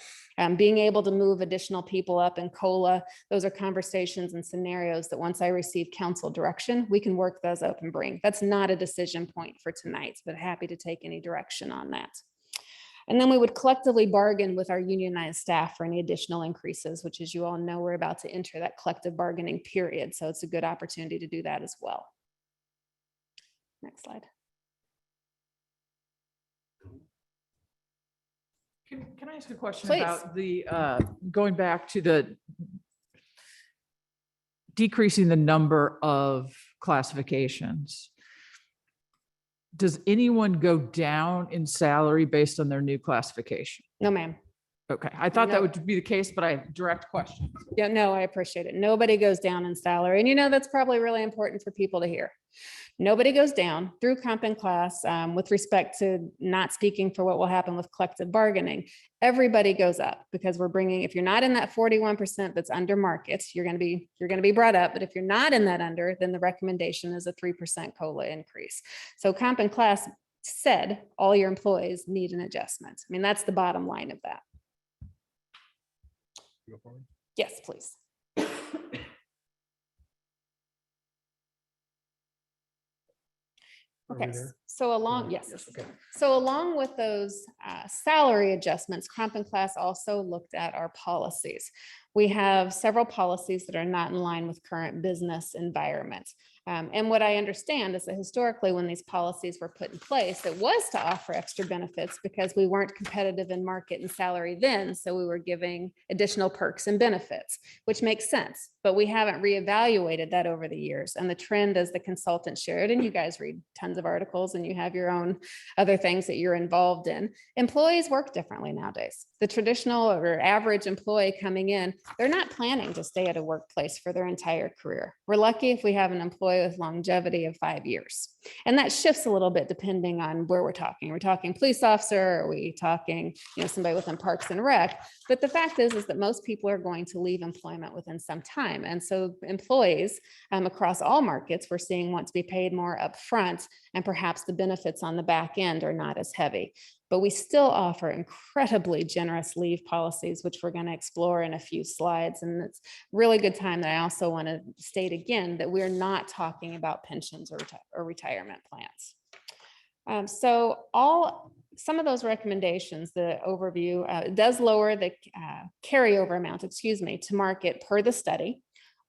Being able to move additional people up in COLA, those are conversations and scenarios that once I receive council direction, we can work those up and bring. That's not a decision point for tonight, but happy to take any direction on that. And then we would collectively bargain with our unionized staff for any additional increases, which, as you all know, we're about to enter that collective bargaining period. So it's a good opportunity to do that as well. Next slide. Can I ask a question Please. about the, going back to the decreasing the number of classifications? Does anyone go down in salary based on their new classification? No, ma'am. Okay, I thought that No. would be the case, but I direct question. Yeah, no, I appreciate it. Nobody goes down in salary. And that's probably really important for people to hear. Nobody goes down through comp and class with respect to not speaking for what will happen with collective bargaining. Everybody goes up because we're bringing, if you're not in that 41% that's under market, you're going to be brought up. But if you're not in that under, then the recommendation is a 3% COLA increase. So comp and class said all your employees need an adjustment. I mean, that's the bottom line of that. Yes, please. Okay, so along, yes. So along with those salary adjustments, comp and class also looked at our policies. We have several policies that are not in line with current business environment. And what I understand is that historically, when these policies were put in place, it was to offer extra benefits because we weren't competitive in market and salary then. So we were giving additional perks and benefits, which makes sense. But we haven't reevaluated that over the years. And the trend, as the consultant shared, and you guys read tons of articles and you have your own other things that you're involved in, employees work differently nowadays. The traditional or average employee coming in, they're not planning to stay at a workplace for their entire career. We're lucky if we have an employee with longevity of 5 years. And that shifts a little bit depending on where we're talking. We're talking police officer, are we talking, somebody within Parks and Rec? But the fact is that most people are going to leave employment within some time. And so employees across all markets, we're seeing want to be paid more upfront, and perhaps the benefits on the back end are not as heavy. But we still offer incredibly generous leave policies, which we're going to explore in a few slides. And it's really good time that I also want to state again that we're not talking about pensions or retirement plans. Some of those recommendations, the overview, does lower the carryover amount, to market per the study.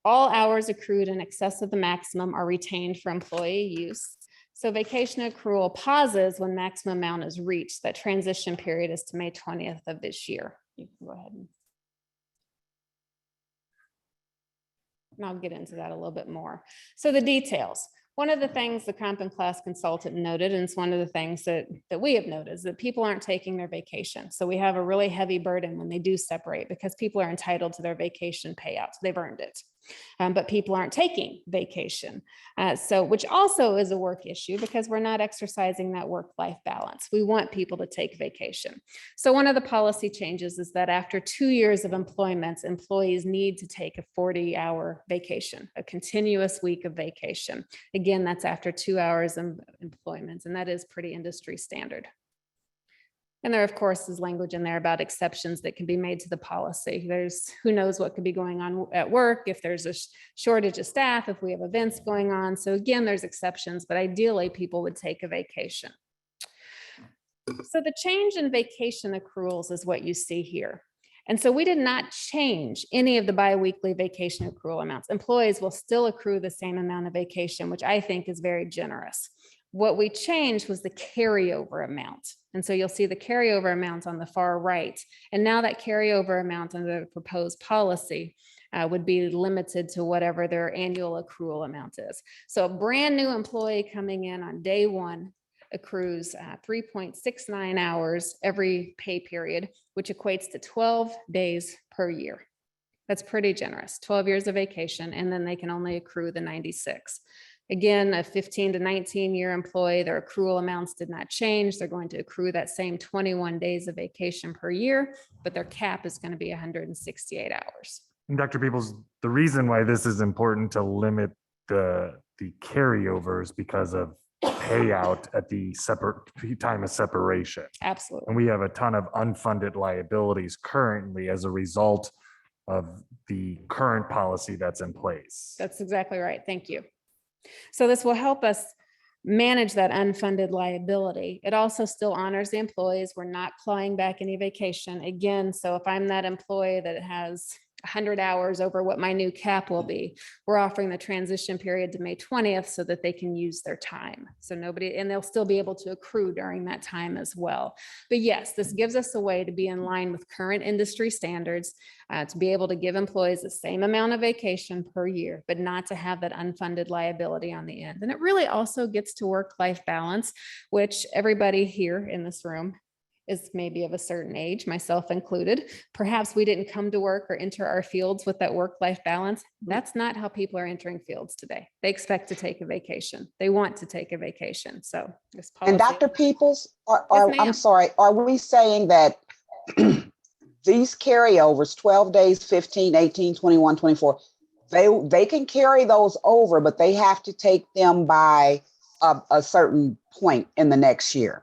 All hours accrued in excess of the maximum are retained for employee use. So vacation accrual pauses when maximum amount is reached. That transition period is to May 20th of this year. You can go ahead and I'll get into that a little bit more. So the details. One of the things the comp and class consultant noted, and it's one of the things that we have noted, is that people aren't taking their vacation. So we have a really heavy burden when they do separate because people are entitled to their vacation payouts. They've earned it. But people aren't taking vacation. Which also is a work issue because we're not exercising that work-life balance. We want people to take vacation. So one of the policy changes is that after 2 years of employment, employees need to take a 40-hour vacation, a continuous week of vacation. Again, that's after 2 hours of employment, and that is pretty industry standard. And there, of course, is language in there about exceptions that can be made to the policy. There's who knows what could be going on at work, if there's a shortage of staff, if we have events going on. So again, there's exceptions, but ideally people would take a vacation. So the change in vacation accruals is what you see here. And so we did not change any of the biweekly vacation accrual amounts. Employees will still accrue the same amount of vacation, which I think is very generous. What we changed was the carryover amount. And so you'll see the carryover amount on the far right. And now that carryover amount under the proposed policy would be limited to whatever their annual accrual amount is. So a brand new employee coming in on day one accrues 3.69 hours every pay period, which equates to 12 days per year. That's pretty generous, 12 years of vacation, and then they can only accrue the 96. Again, a 15 to 19-year employee, their accrual amounts did not change. They're going to accrue that same 21 days of vacation per year, but their cap is going to be 168 hours. And Dr. Peoples, the reason why this is important to limit the the carryovers because of payout at the separate time of separation. Absolutely. And we have a ton of unfunded liabilities currently as a result of the current policy that's in place. That's exactly right. Thank you. So this will help us manage that unfunded liability. It also still honors the employees. We're not clawing back any vacation again. So if I'm that employee that has 100 hours over what my new cap will be, we're offering the transition period to May 20th so that they can use their time. So nobody, and they'll still be able to accrue during that time as well. But yes, this gives us a way to be in line with current industry standards, to be able to give employees the same amount of vacation per year, but not to have that unfunded liability on the end. And it really also gets to work-life balance, which everybody here in this room is maybe of a certain age, myself included. Perhaps we didn't come to work or enter our fields with that work-life balance. That's not how people are entering fields today. They expect to take a vacation. They want to take a vacation. So this policy. And Dr. Peoples, Yes, I'm ma'am. sorry, are we saying that these carryovers, 12 days, 15, 18, 21, 24, they can carry those over, but they have to take them by a certain point in the next year?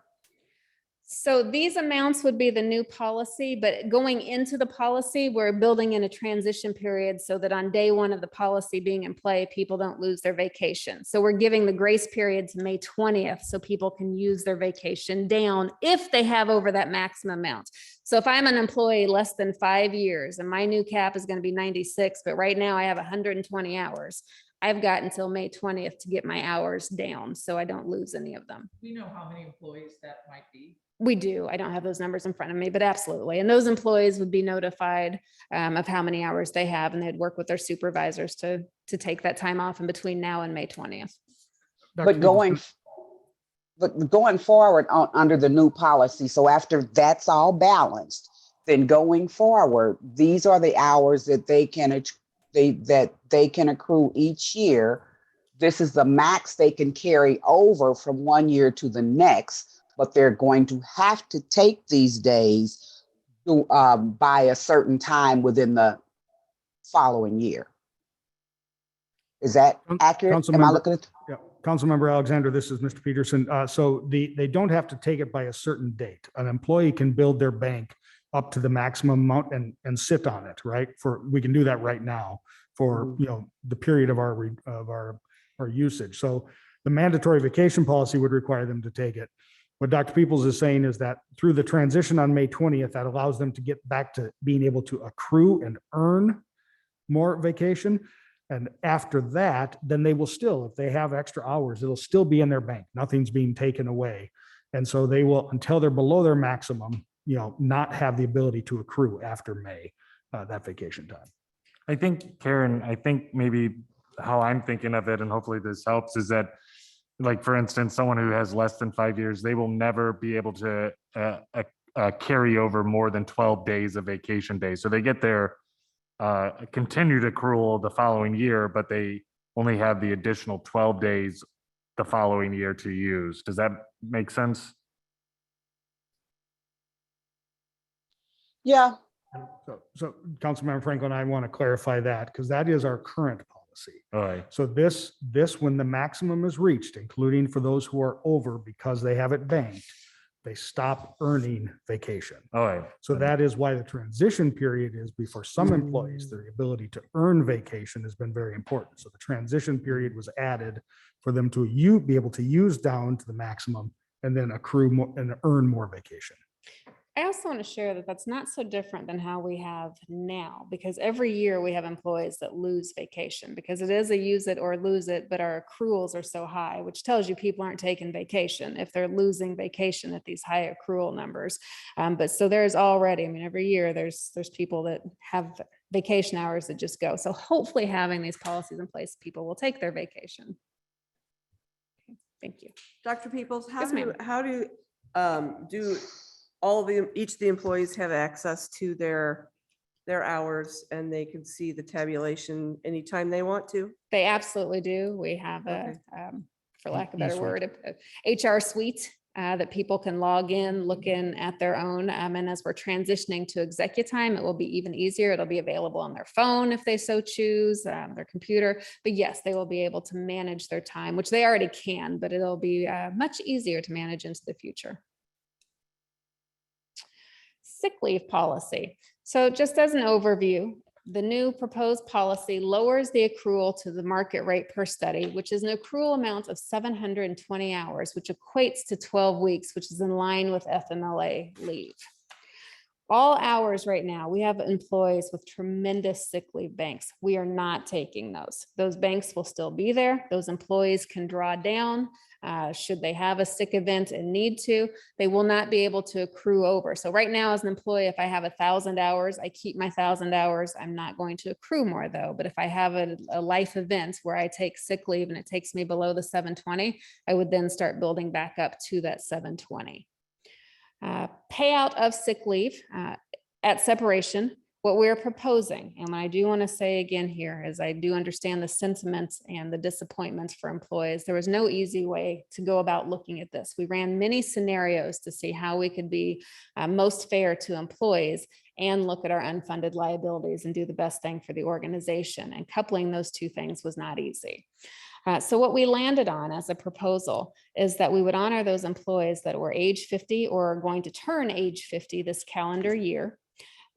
So these amounts would be the new policy, but going into the policy, we're building in a transition period so that on day one of the policy being in play, people don't lose their vacation. So we're giving the grace period to May 20th so people can use their vacation down if they have over that maximum amount. So if I'm an employee less than 5 years and my new cap is going to be 96, but right now I have 120 hours, I've got until May 20th to get my hours down so I don't lose any of them. Do you know how many employees that might be? We do. I don't have those numbers in front of me, but absolutely. And those employees would be notified of how many hours they have, and they'd work with their supervisors to take that time off in between now and May 20th. But going forward under the new policy, so after that's all balanced, then going forward, these are the hours that they can accrue each year. This is the max they can carry over from one year to the next, but they're going to have to take these days by a certain time within the following year. Is that accurate? Am I looking at? Yeah, Councilmember Alexander, this is Mr. Peterson. So they don't have to take it by a certain date. An employee can build their bank up to the maximum amount and sit on it, right? We can do that right now for, the period of our usage. So the mandatory vacation policy would require them to take it. What Dr. Peoples is saying is that through the transition on May 20th, that allows them to get back to being able to accrue and earn more vacation. And after that, then they will still, if they have extra hours, it'll still be in their bank. Nothing's being taken away. And so they will, until they're below their maximum, not have the ability to accrue after May, that vacation time. I think, Karen, maybe how I'm thinking of it, and hopefully this helps, is that, like, for instance, someone who has less than 5 years, they will never be able to carry over more than 12 days of vacation days. So they get their continued accrual the following year, but they only have the additional 12 days the following year to use. Does that make sense? Yeah. So Councilmember Franklin, I want to clarify that because that is our current policy. All right. So this, when the maximum is reached, including for those who are over because they have it banked, they stop earning vacation. All right. So that is why the transition period is before some employees, the ability to earn vacation has been very important. So the transition period was added for them to be able to use down to the maximum and then accrue more and earn more vacation. I also want to share that that's not so different than how we have now, because every year we have employees that lose vacation because it is a use it or lose it, but our accruals are so high, which tells you people aren't taking vacation if they're losing vacation at these high accrual numbers. But so there's already, every year there's people that have vacation hours that just go. So hopefully having these policies in place, people will take their vacation. Okay, thank you. Dr. Peoples, Yes, ma'am. how do each of the employees have access to their hours and they can see the tabulation anytime they want to? They absolutely do. We have Okay. for lack of a better word, a HR suite that people can log in, look in at their own. And as we're transitioning to ExecuTime, it will be even easier. It'll be available on their phone if they so choose, their computer. But yes, they will be able to manage their time, which they already can, but it'll be much easier to manage into the future. Sick leave policy. So just as an overview, the new proposed policy lowers the accrual to the market rate per study, which is an accrual amount of 720 hours, which equates to 12 weeks, which is in line with FMLA leave. All hours right now, we have employees with tremendous sick leave banks. We are not taking those. Those banks will still be there. Those employees can draw down should they have a sick event and need to. They will not be able to accrue over. So right now, as an employee, if I have 1,000 hours, I keep my 1,000 hours. I'm not going to accrue more though. But if I have a life event where I take sick leave and it takes me below the 720, I would then start building back up to that 720. Payout of sick leave at separation, what we're proposing, and I do want to say again here is I do understand the sentiments and the disappointments for employees. There was no easy way to go about looking at this. We ran many scenarios to see how we could be most fair to employees and look at our unfunded liabilities and do the best thing for the organization. And coupling those two things was not easy. So what we landed on as a proposal is that we would honor those employees that were age 50 or are going to turn age 50 this calendar year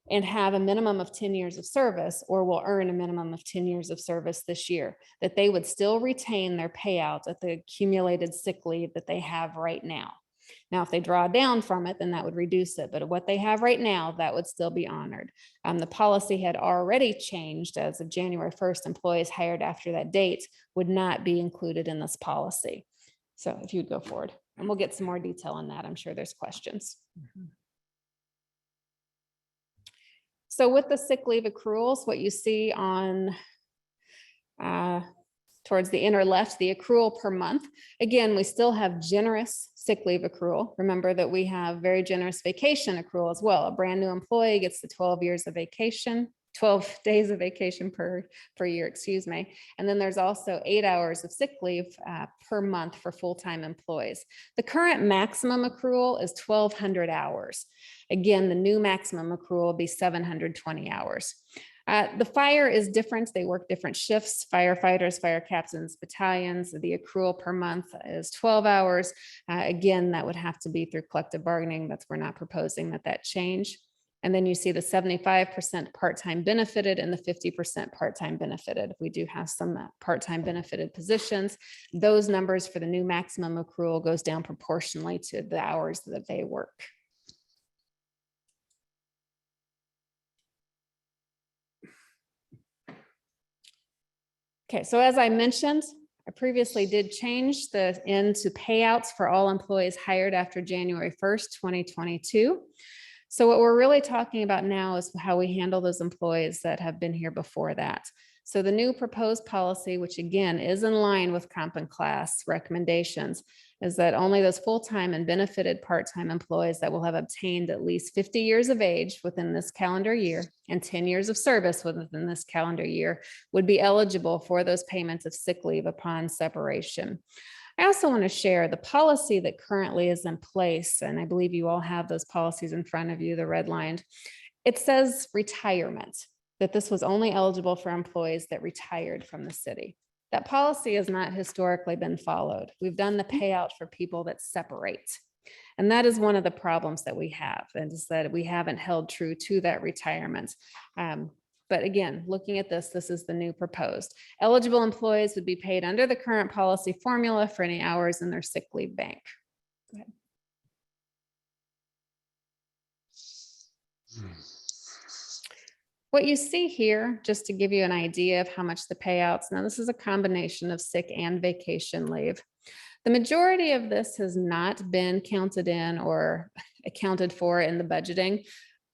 and have a minimum of 10 years of service or will earn a minimum of 10 years of service this year, that they would still retain their payout at the accumulated sick leave that they have right now. Now, if they draw down from it, then that would reduce it. But what they have right now, that would still be honored. The policy had already changed as of January 1st. Employees hired after that date would not be included in this policy. So if you'd go forward, and we'll get some more detail on that. I'm sure there's questions. So with the sick leave accruals, what you see on towards the inner left, the accrual per month. Again, we still have generous sick leave accrual. Remember that we have very generous vacation accrual as well. A brand new employee gets the 12 years of vacation, 12 days of vacation per year, excuse me. And then there's also 8 hours of sick leave per month for full-time employees. The current maximum accrual is 1,200 hours. Again, the new maximum accrual will be 720 hours. The fire is different. They work different shifts, firefighters, fire captains, battalions. The accrual per month is 12 hours. Again, that would have to be through collective bargaining. We're not proposing that change. And then you see the 75% part-time benefited and the 50% part-time benefited. We do have some part-time benefited positions. Those numbers for the new maximum accrual goes down proportionally to the hours that they work. Okay, so as I mentioned, I previously did change the end to payouts for all employees hired after January 1st, 2022. So what we're really talking about now is how we handle those employees that have been here before that. So the new proposed policy, which again is in line with comp and class recommendations, is that only those full-time and benefited part-time employees that will have obtained at least 50 years of age within this calendar year and 10 years of service within this calendar year would be eligible for those payments of sick leave upon separation. I also want to share the policy that currently is in place, and I believe you all have those policies in front of you, the redlined. It says retirement, that this was only eligible for employees that retired from the city. That policy has not historically been followed. We've done the payout for people that separate. And that is one of the problems that we have, and is that we haven't held true to that retirement. But again, looking at this, this is the new proposed. Eligible employees would be paid under the current policy formula for any hours in their sick leave bank. Go ahead. What you see here, just to give you an idea of how much the payouts, now this is a combination of sick and vacation leave. The majority of this has not been counted in or accounted for in the budgeting.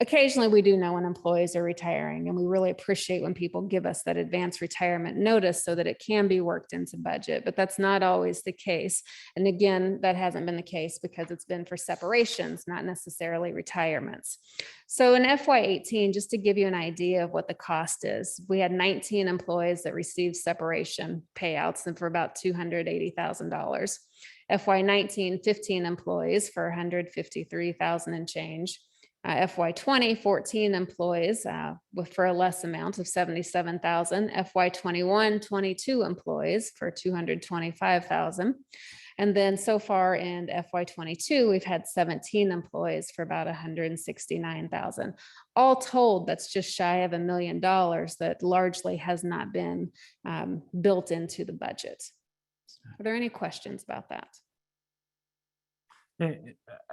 Occasionally, we do know when employees are retiring, and we really appreciate when people give us that advanced retirement notice so that it can be worked into budget, but that's not always the case. And again, that hasn't been the case because it's been for separations, not necessarily retirements. So in FY18, just to give you an idea of what the cost is, we had 19 employees that received separation payouts and for about $280,000. FY19, 15 employees for $153,000 and change. FY20, 14 employees for a less amount of $77,000. FY21, 22 employees for $225,000. And then so far in FY22, we've had 17 employees for about $169,000. All told, that's just shy of $1 million that largely has not been built into the budget. Are there any questions about that?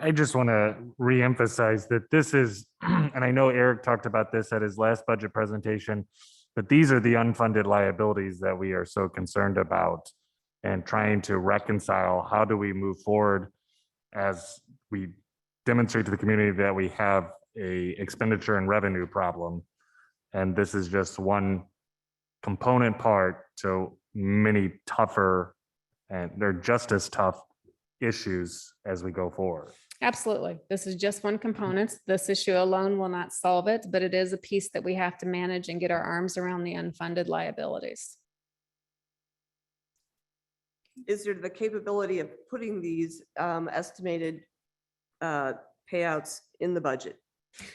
I just want to reemphasize that this is, and I know Eric talked about this at his last budget presentation, but these are the unfunded liabilities that we are so concerned about and trying to reconcile. How do we move forward as we demonstrate to the community that we have a expenditure and revenue problem? And this is just one component part to many tougher, and they're just as tough issues as we go forward. Absolutely. This is just one component. This issue alone will not solve it, but it is a piece that we have to manage and get our arms around the unfunded liabilities. Is there the capability of putting these estimated payouts in the budget?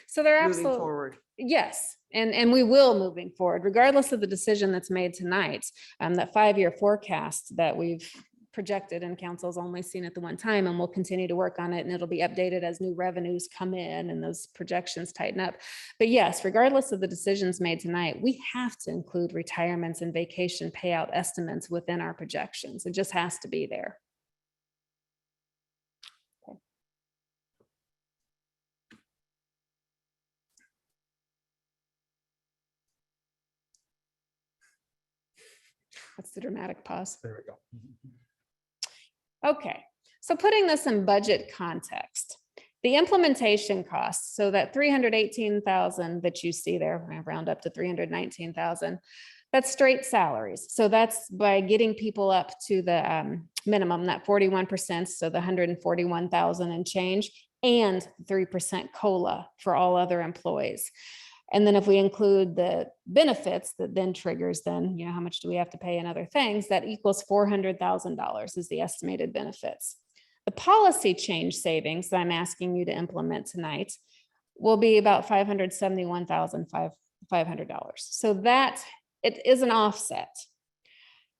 So they're moving absolutely, forward? yes. And we will moving forward, regardless of the decision that's made tonight. That 5-year forecast that we've projected and council's only seen it the one time, and we'll continue to work on it, and it'll be updated as new revenues come in and those projections tighten up. But yes, regardless of the decisions made tonight, we have to include retirements and vacation payout estimates within our projections. It just has to be there. Okay. That's the dramatic pause. There we go. Okay, so putting this in budget context, the implementation costs, so that $318,000 that you see there, we're gonna round up to $319,000, that's straight salaries. So that's by getting people up to the minimum, that 41%, so the $141,000 and change, and 3% COLA for all other employees. And then if we include the benefits that then triggers, then, you know, how much do we have to pay and other things, that equals $400,000 is the estimated benefits. The policy change savings that I'm asking you to implement tonight will be about $571,500. So that it is an offset.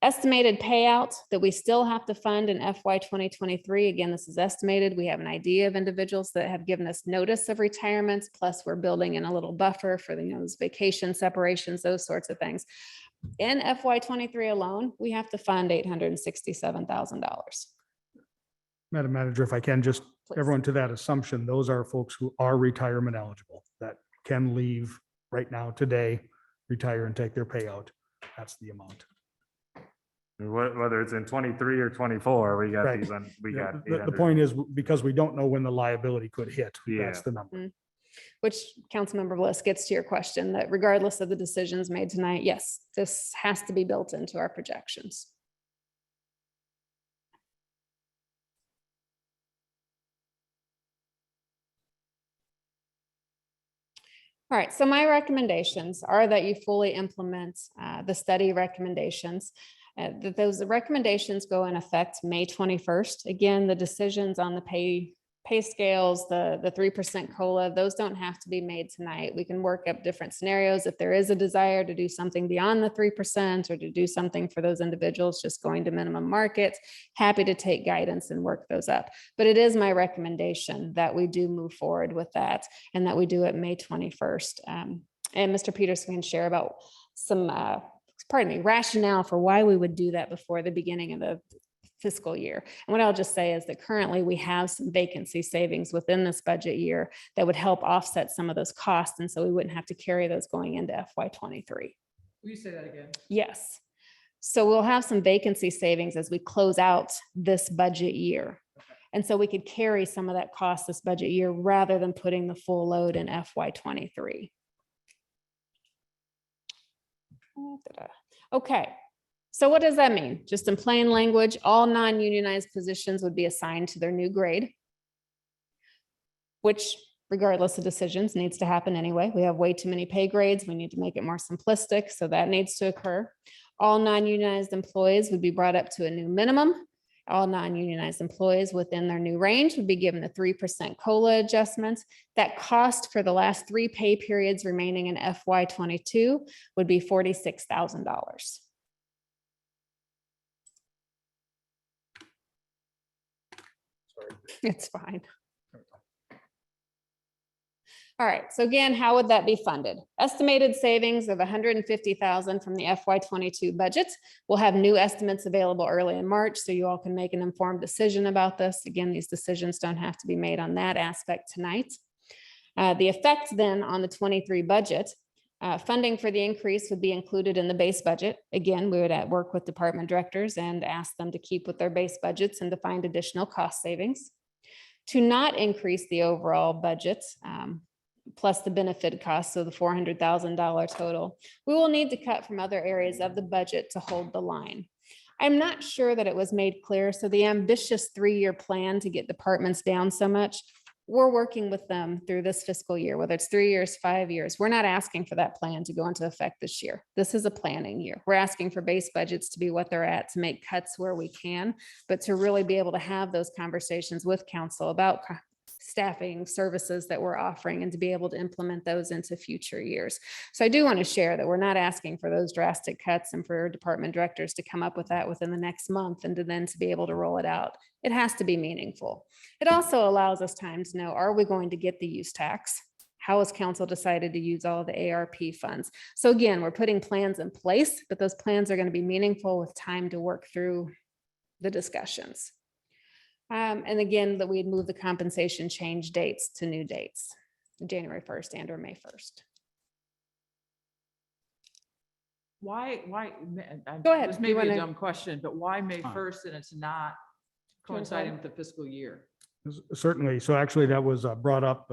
Estimated payout that we still have to fund in FY 2023. Again, this is estimated. We have an idea of individuals that have given us notice of retirements, plus we're building in a little buffer for the, you know, those vacation separations, those sorts of things. In FY 23 alone, we have to fund $867,000. Madam Manager, if I can just, Please. everyone to that assumption, those are folks who are retirement eligible that can leave right now today, retire and take their payout. That's the amount. Whether it's in 23 or 24, we got Right. these on, we Yeah, got. the point is, because we don't know when the liability could hit, Yeah. that's the number. Which Councilmember Bliss gets to your question that regardless of the decisions made tonight, yes, this has to be built into our projections. All right, so my recommendations are that you fully implement the study recommendations. That those recommendations go in effect May 21st. Again, the decisions on the pay scales, the 3% COLA, those don't have to be made tonight. We can work up different scenarios. If there is a desire to do something beyond the 3% or to do something for those individuals just going to minimum market, happy to take guidance and work those up. But it is my recommendation that we do move forward with that and that we do it May 21st. And Mr. Peterson can share about some, rationale for why we would do that before the beginning of the fiscal year. And what I'll just say is that currently we have some vacancy savings within this budget year that would help offset some of those costs. And so we wouldn't have to carry those going into FY23. Will you say that again? Yes. So we'll have some vacancy savings as we close out this budget year. And so we could carry some of that cost this budget year rather than putting the full load in FY23. Okay, so what does that mean? Just in plain language, all non-unionized positions would be assigned to their new grade, which regardless of decisions needs to happen anyway. We have way too many pay grades. We need to make it more simplistic, so that needs to occur. All non-unionized employees would be brought up to a new minimum. All non-unionized employees within their new range would be given a 3% COLA adjustment. That cost for the last 3 pay periods remaining in FY22 would be $46,000. It's fine. All right, so again, how would that be funded? Estimated savings of $150,000 from the FY22 budget. We'll have new estimates available early in March, so you all can make an informed decision about this. Again, these decisions don't have to be made on that aspect tonight. The effect then on the 23 budget, funding for the increase would be included in the base budget. Again, we would work with department directors and ask them to keep with their base budgets and to find additional cost savings. To not increase the overall budget, plus the benefit costs, so the $400,000 total, we will need to cut from other areas of the budget to hold the line. I'm not sure that it was made clear. So the ambitious 3-year plan to get departments down so much, we're working with them through this fiscal year, whether it's 3 years, 5 years. We're not asking for that plan to go into effect this year. This is a planning year. We're asking for base budgets to be what they're at, to make cuts where we can, but to really be able to have those conversations with council about staffing services that we're offering and to be able to implement those into future years. So I do want to share that we're not asking for those drastic cuts and for department directors to come up with that within the next month and to then to be able to roll it out. It has to be meaningful. It also allows us time to know, are we going to get the use tax? How has council decided to use all the ARP funds? So again, we're putting plans in place, but those plans are going to be meaningful with time to work through the discussions. And again, that we'd move the compensation change dates to new dates, January 1st and or May 1st. Why, Go ahead. this Do may you be a wanna- dumb question, but why May 1st and it's not coinciding with the fiscal year? Certainly. So actually that was brought up.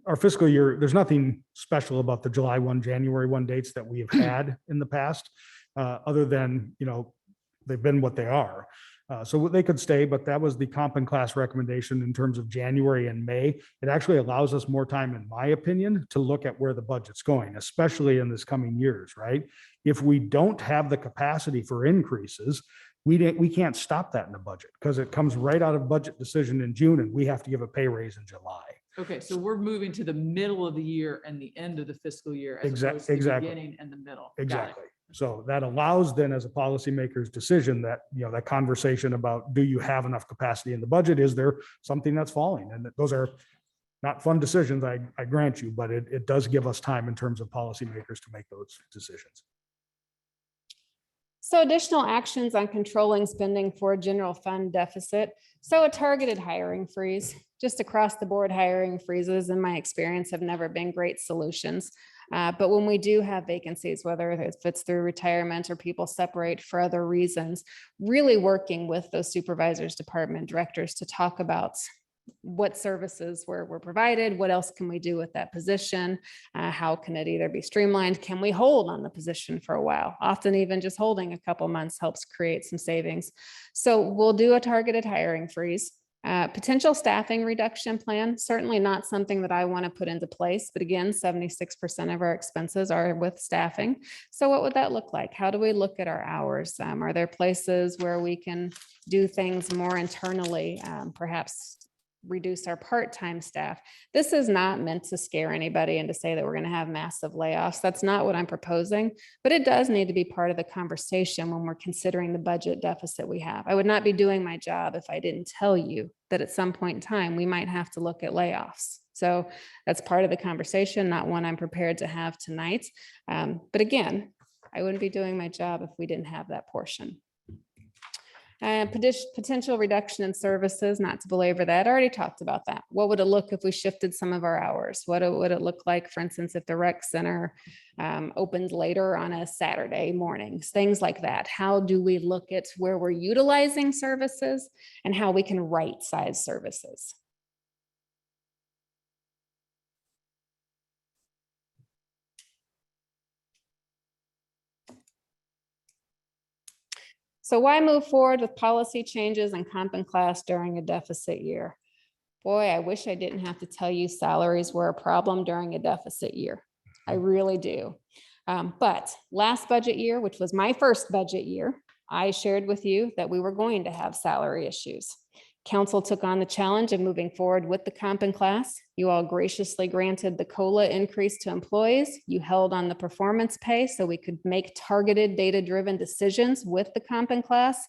Our fiscal year, there's nothing special about the July 1, January 1 dates that we have had in the past, other than, they've been what they are. So they could stay, but that was the comp and class recommendation in terms of January and May. It actually allows us more time, in my opinion, to look at where the budget's going, especially in this coming years, right? If we don't have the capacity for increases, we can't stop that in the budget because it comes right out of budget decision in June and we have to give a pay raise in July. Okay, so we're moving to the middle of the year and the end of the fiscal year as opposed to the Exactly. beginning and the middle. Got it. Exactly. So that allows then as a policymaker's decision that, that conversation about, do you have enough capacity in the budget? Is there something that's falling? And those are not fun decisions, I grant you, but it does give us time in terms of policymakers to make those decisions. So additional actions on controlling spending for a general fund deficit. So a targeted hiring freeze, just across the board hiring freezes, in my experience, have never been great solutions. But when we do have vacancies, whether it's through retirement or people separate for other reasons, really working with those supervisors, department directors to talk about what services were provided, what else can we do with that position, how can it either be streamlined, can we hold on the position for a while? Often even just holding a couple months helps create some savings. So we'll do a targeted hiring freeze. Potential staffing reduction plan, certainly not something that I want to put into place, but again, 76% of our expenses are with staffing. So what would that look like? How do we look at our hours? Are there places where we can do things more internally, perhaps reduce our part-time staff? This is not meant to scare anybody and to say that we're going to have massive layoffs. That's not what I'm proposing, but it does need to be part of the conversation when we're considering the budget deficit we have. I would not be doing my job if I didn't tell you that at some point in time, we might have to look at layoffs. So that's part of the conversation, not one I'm prepared to have tonight. But again, I wouldn't be doing my job if we didn't have that portion. Potential reduction in services, not to belabor that, I already talked about that. What would it look if we shifted some of our hours? What would it look like, for instance, if the rec center opens later on a Saturday mornings, things like that? How do we look at where we're utilizing services and how we can right-size services? So why move forward with policy changes and comp and class during a deficit year? Boy, I wish I didn't have to tell you salaries were a problem during a deficit year. I really do. But last budget year, which was my first budget year, I shared with you that we were going to have salary issues. Council took on the challenge of moving forward with the comp and class. You all graciously granted the COLA increase to employees. You held on the performance pay so we could make targeted data-driven decisions with the comp and class.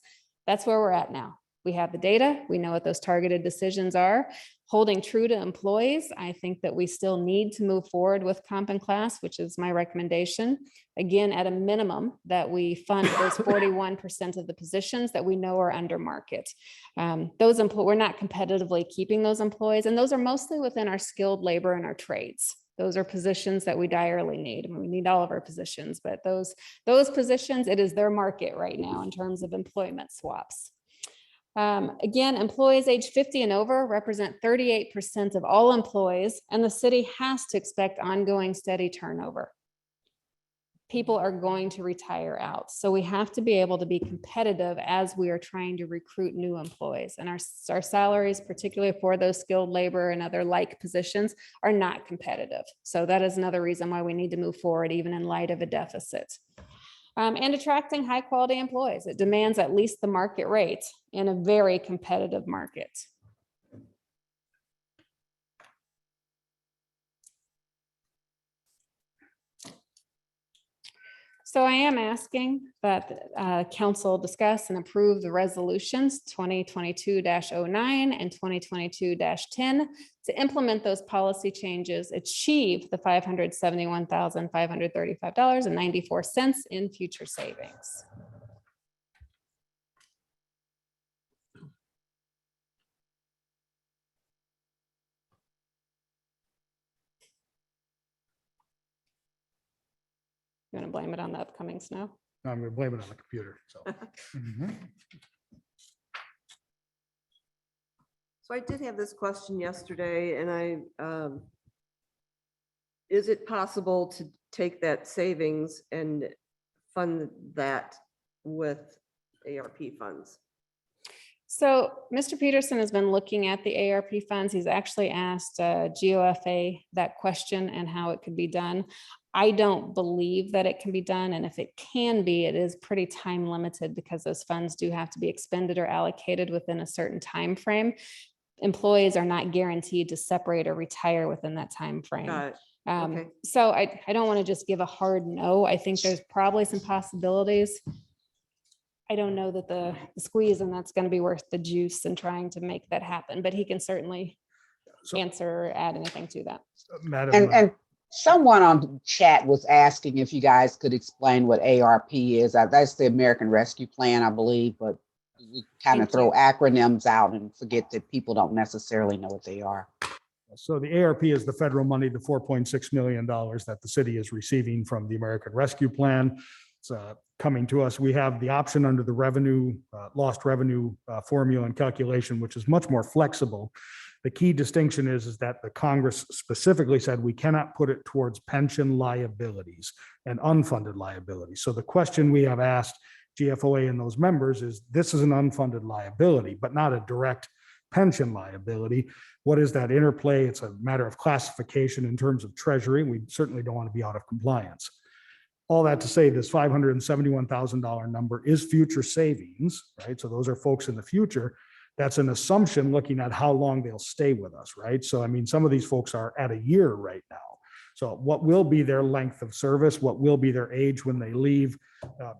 That's where we're at now. We have the data. We know what those targeted decisions are. Holding true to employees, I think that we still need to move forward with comp and class, which is my recommendation. Again, at a minimum, that we fund those 41% of the positions that we know are under market. We're not competitively keeping those employees, and those are mostly within our skilled labor and our trades. Those are positions that we direly need. I mean, we need all of our positions, but those positions, it is their market right now in terms of employment swaps. Again, employees age 50 and over represent 38% of all employees, and the city has to expect ongoing steady turnover. People are going to retire out. So we have to be able to be competitive as we are trying to recruit new employees. And our salaries, particularly for those skilled labor and other like positions, are not competitive. So that is another reason why we need to move forward, even in light of a deficit. And attracting high quality employees. It demands at least the market rate in a very competitive market. So I am asking that council discuss and approve the resolutions 2022-09 and 2022-10 to implement those policy changes, achieve the $571,535.94 in future savings. You want to blame it on the upcoming snow? I'm going to blame it on the computer, so. So I did have this question yesterday, and is it possible to take that savings and fund that with ARP funds? So Mr. Peterson has been looking at the ARP funds. He's actually asked GOFA that question and how it could be done. I don't believe that it can be done. And if it can be, it is pretty time limited because those funds do have to be expended or allocated within a certain time frame. Employees are not guaranteed to separate or retire within that time frame. Got it. Okay. So I don't want to just give a hard no. I think there's probably some possibilities. I don't know that the squeeze and that's going to be worth the juice in trying to make that happen, but he can certainly answer or add anything to that. Madam, And someone on chat was asking if you guys could explain what ARP is. That's the American Rescue Plan, I believe, but we kind of throw acronyms out and forget that people don't necessarily know what they are. So the ARP is the federal money, the $4.6 million that the city is receiving from the American Rescue Plan. It's coming to us. We have the option under the lost revenue formula and calculation, which is much more flexible. The key distinction is that the Congress specifically said we cannot put it towards pension liabilities and unfunded liabilities. So the question we have asked GFOA and those members is, this is an unfunded liability, but not a direct pension liability. What is that interplay? It's a matter of classification in terms of treasury. We certainly don't want to be out of compliance. All that to say, this $571,000 number is future savings, right? So those are folks in the future. That's an assumption looking at how long they'll stay with us, right? So, I mean, some of these folks are at a year right now. So what will be their length of service? What will be their age when they leave?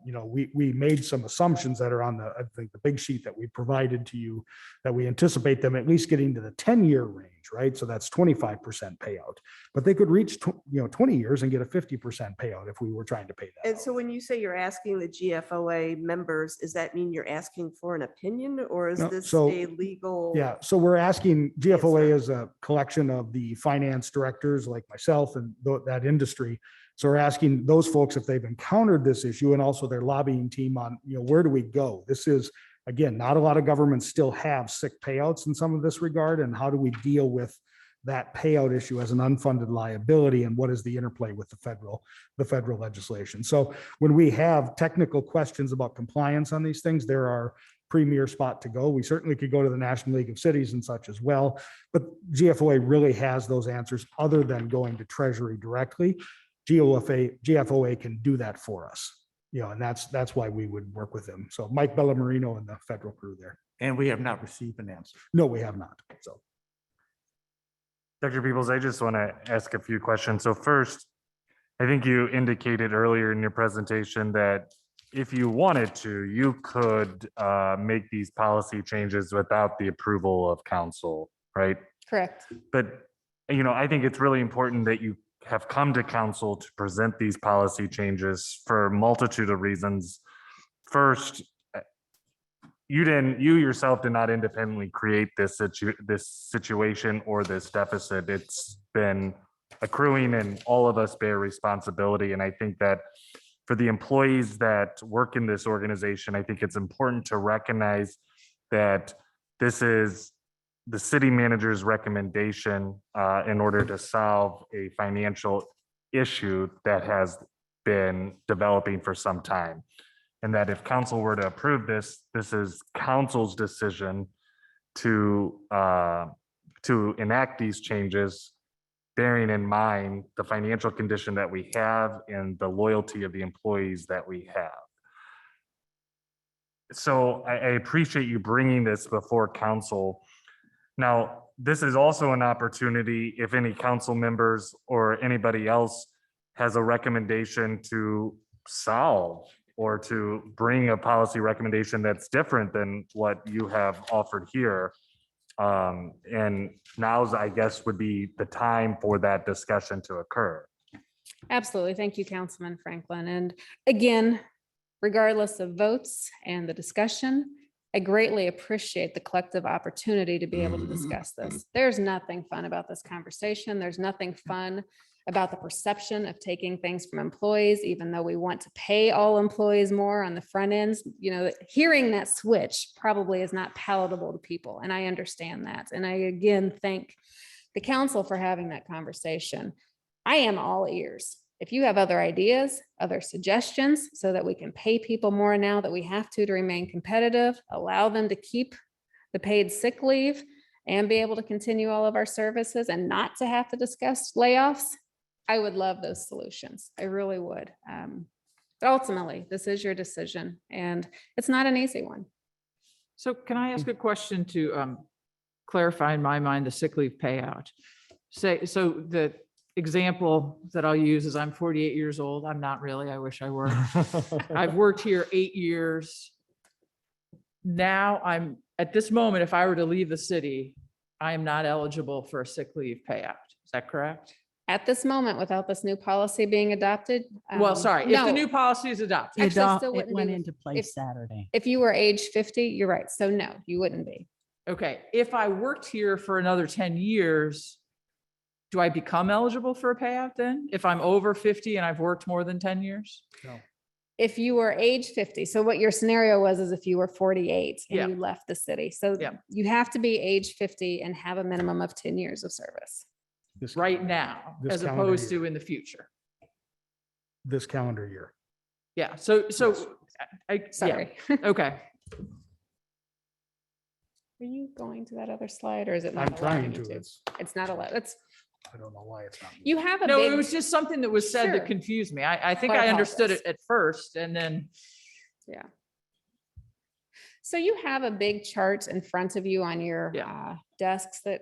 We made some assumptions that are on I think the big sheet that we provided to you, that we anticipate them at least getting to the 10-year range, right? So that's 25% payout, but they could reach 20 years and get a 50% payout if we were trying to pay that. And so when you say you're asking the GFOA members, does that mean you're asking for an opinion, or is No, this so- a legal? Yeah, so we're asking, GFOA is a collection of the finance directors like myself and that industry. So we're asking those folks if they've encountered this issue, and also their lobbying team on, where do we go? This is, again, not a lot of governments still have sick payouts in some of this regard, and how do we deal with that payout issue as an unfunded liability, and what is the interplay with the federal legislation? So when we have technical questions about compliance on these things, there are premier spot to go. We certainly could go to the National League of Cities and such as well, but GFOA really has those answers other than going to Treasury directly. GFOA can do that for us, and that's why we would work with them. So Mike Bellamarino and the federal crew there. And we have not received an answer. No, we have not. So. Dr. Peoples, I just want to ask a few questions. So first, I think you indicated earlier in your presentation that if you wanted to, you could make these policy changes without the approval of council, right? Correct. But, I think it's really important that you have come to council to present these policy changes for a multitude of reasons. First, you yourself did not independently create this situation or this deficit. It's been accruing, and all of us bear responsibility. And I think that for the employees that work in this organization, I think it's important to recognize that this is the city manager's recommendation in order to solve a financial issue that has been developing for some time. And that if council were to approve this, this is council's decision to enact these changes, bearing in mind the financial condition that we have and the loyalty of the employees that we have. So I appreciate you bringing this before council. Now, this is also an opportunity if any council members or anybody else has a recommendation to solve or to bring a policy recommendation that's different than what you have offered here. And now's, I guess, would be the time for that discussion to occur. Absolutely. Thank you, Councilman Franklin. And again, regardless of votes and the discussion, I greatly appreciate the collective opportunity to be able to discuss this. There's nothing fun about this conversation. There's nothing fun about the perception of taking things from employees, even though we want to pay all employees more on the front ends. Hearing that switch probably is not palatable to people, and I understand that. And I again thank the council for having that conversation. I am all ears. If you have other ideas, other suggestions, so that we can pay people more now that we have to remain competitive, allow them to keep the paid sick leave and be able to continue all of our services and not to have to discuss layoffs, I would love those solutions. I really would. But ultimately, this is your decision, and it's not an easy one. So can I ask a question to clarify in my mind the sick leave payout? So the example that I'll use is I'm 48 years old. I'm not really, I wish I were. I've worked here 8 years. Now I'm, at this moment, if I were to leave the city, I am not eligible for a sick leave payout. Is that correct? At this moment, without this new policy being adopted. Well, sorry, if the no. new policy is adopted. Actually, still It wouldn't went be into place Saturday. if you were age 50, you're right. So no, you wouldn't be. Okay, if I worked here for another 10 years, do I become eligible for a payout then? If I'm over 50 and I've worked more than 10 years? No. If you were age 50, so what your scenario was is if you were 48 and Yeah. you left the city. So Yeah. you have to be age 50 and have a minimum of 10 years of service. Right now, This as calendar opposed year. to in the future. This calendar year. Yeah, so Sorry. okay. Are you going to that other slide, or is it I'm not allowing trying you to. to? It's not allowed. I don't know why it's not. You have a No, big. it was just something that was said Sure. that confused me. I think I I understood it apologize. at first and then, Yeah. So you have a big chart in front of you on your desks that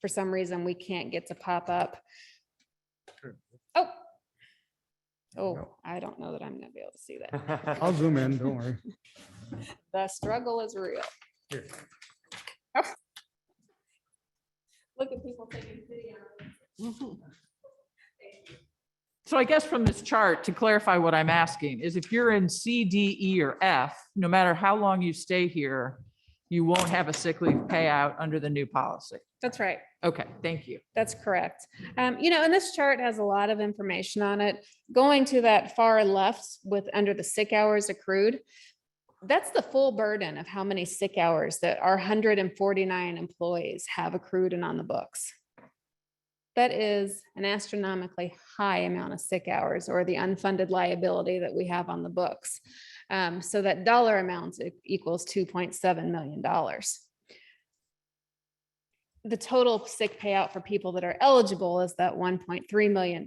for some reason we can't get to pop up. Sure. Oh. Oh, I don't know that I'm gonna be able to see that. I'll zoom in, don't worry. The struggle is real. Here. Oh. Look at people taking video. So I guess from this chart, to clarify what I'm asking, is if you're in C, D, E, or F, no matter how long you stay here, you won't have a sick leave payout under the new policy. That's right. Okay, thank you. That's correct. And this chart has a lot of information on it. Going to that far left with under the sick hours accrued, that's the full burden of how many sick hours that our 149 employees have accrued and on the books. That is an astronomically high amount of sick hours, or the unfunded liability that we have on the books. So that dollar amount equals $2.7 million. The total sick payout for people that are eligible is that $1.3 million.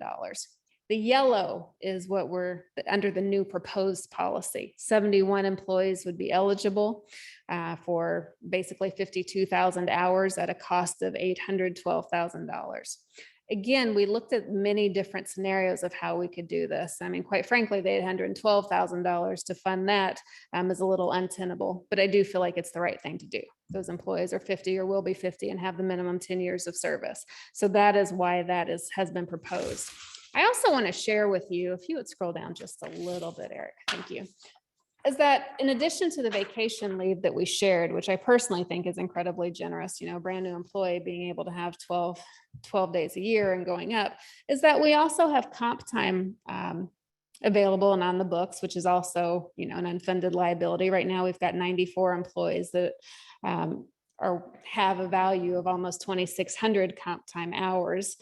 The yellow is what we're under the new proposed policy. 71 employees would be eligible for basically 52,000 hours at a cost of $812,000. Again, we looked at many different scenarios of how we could do this. I mean, quite frankly, the $812,000 to fund that is a little untenable, but I do feel like it's the right thing to do. Those employees are 50 or will be 50 and have the minimum 10 years of service. So that is why that has been proposed. I also want to share with you, if you would scroll down just a little bit, Eric, thank you, is that in addition to the vacation leave that we shared, which I personally think is incredibly generous, a brand new employee being able to have 12 days a year and going up, is that we also have comp time available and on the books, which is also, an unfunded liability. Right now, we've got 94 employees that have a value of almost 2,600 comp time hours.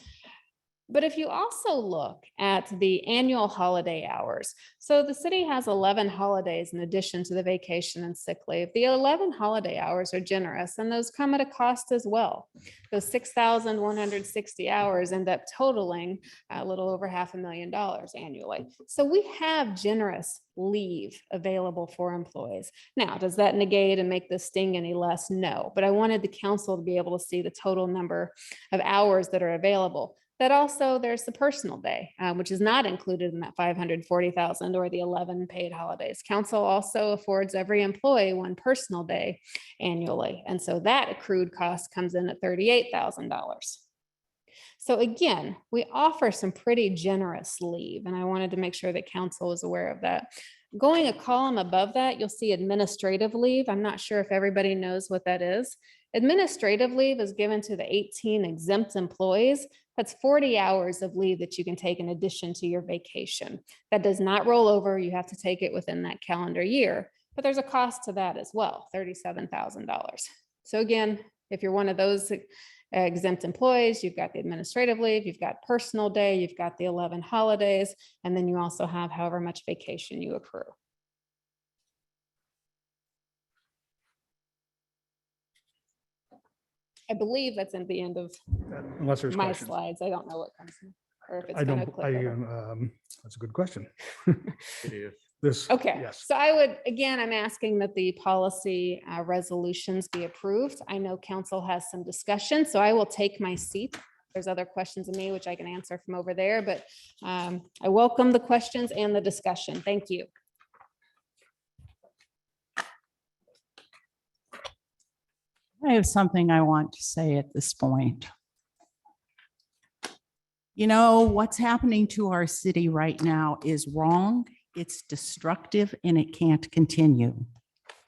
But if you also look at the annual holiday hours, so the city has 11 holidays in addition to the vacation and sick leave. The 11 holiday hours are generous, and those come at a cost as well. Those 6,160 hours end up totaling a little over $500,000 annually. So we have generous leave available for employees. Now, does that negate and make this sting any less? No, but I wanted the council to be able to see the total number of hours that are available. That also there's the personal day, which is not included in that 540,000 or the 11 paid holidays. Council also affords every employee one personal day annually. And so that accrued cost comes in at $38,000. So again, we offer some pretty generous leave, and I wanted to make sure that council is aware of that. Going a column above that, you'll see administrative leave. I'm not sure if everybody knows what that is. Administrative leave is given to the 18 exempt employees. That's 40 hours of leave that you can take in addition to your vacation. That does not roll over. You have to take it within that calendar year, but there's a cost to that as well, $37,000. So again, if you're one of those exempt employees, you've got the administrative leave, you've got personal day, you've got the 11 holidays, and then you also have however much vacation you accrue. I believe that's at the end of Unless there's my questions. slides. I don't know what comes in, or if it's I going to don't, click over. That's a good question. It is. This. Okay, Yes. so I'm asking that the policy resolutions be approved. I know council has some discussion, so I will take my seat. There's other questions of me, which I can answer from over there, but I welcome the questions and the discussion. Thank you. I have something I want to say at this point. What's happening to our city right now is wrong. It's destructive and it can't continue.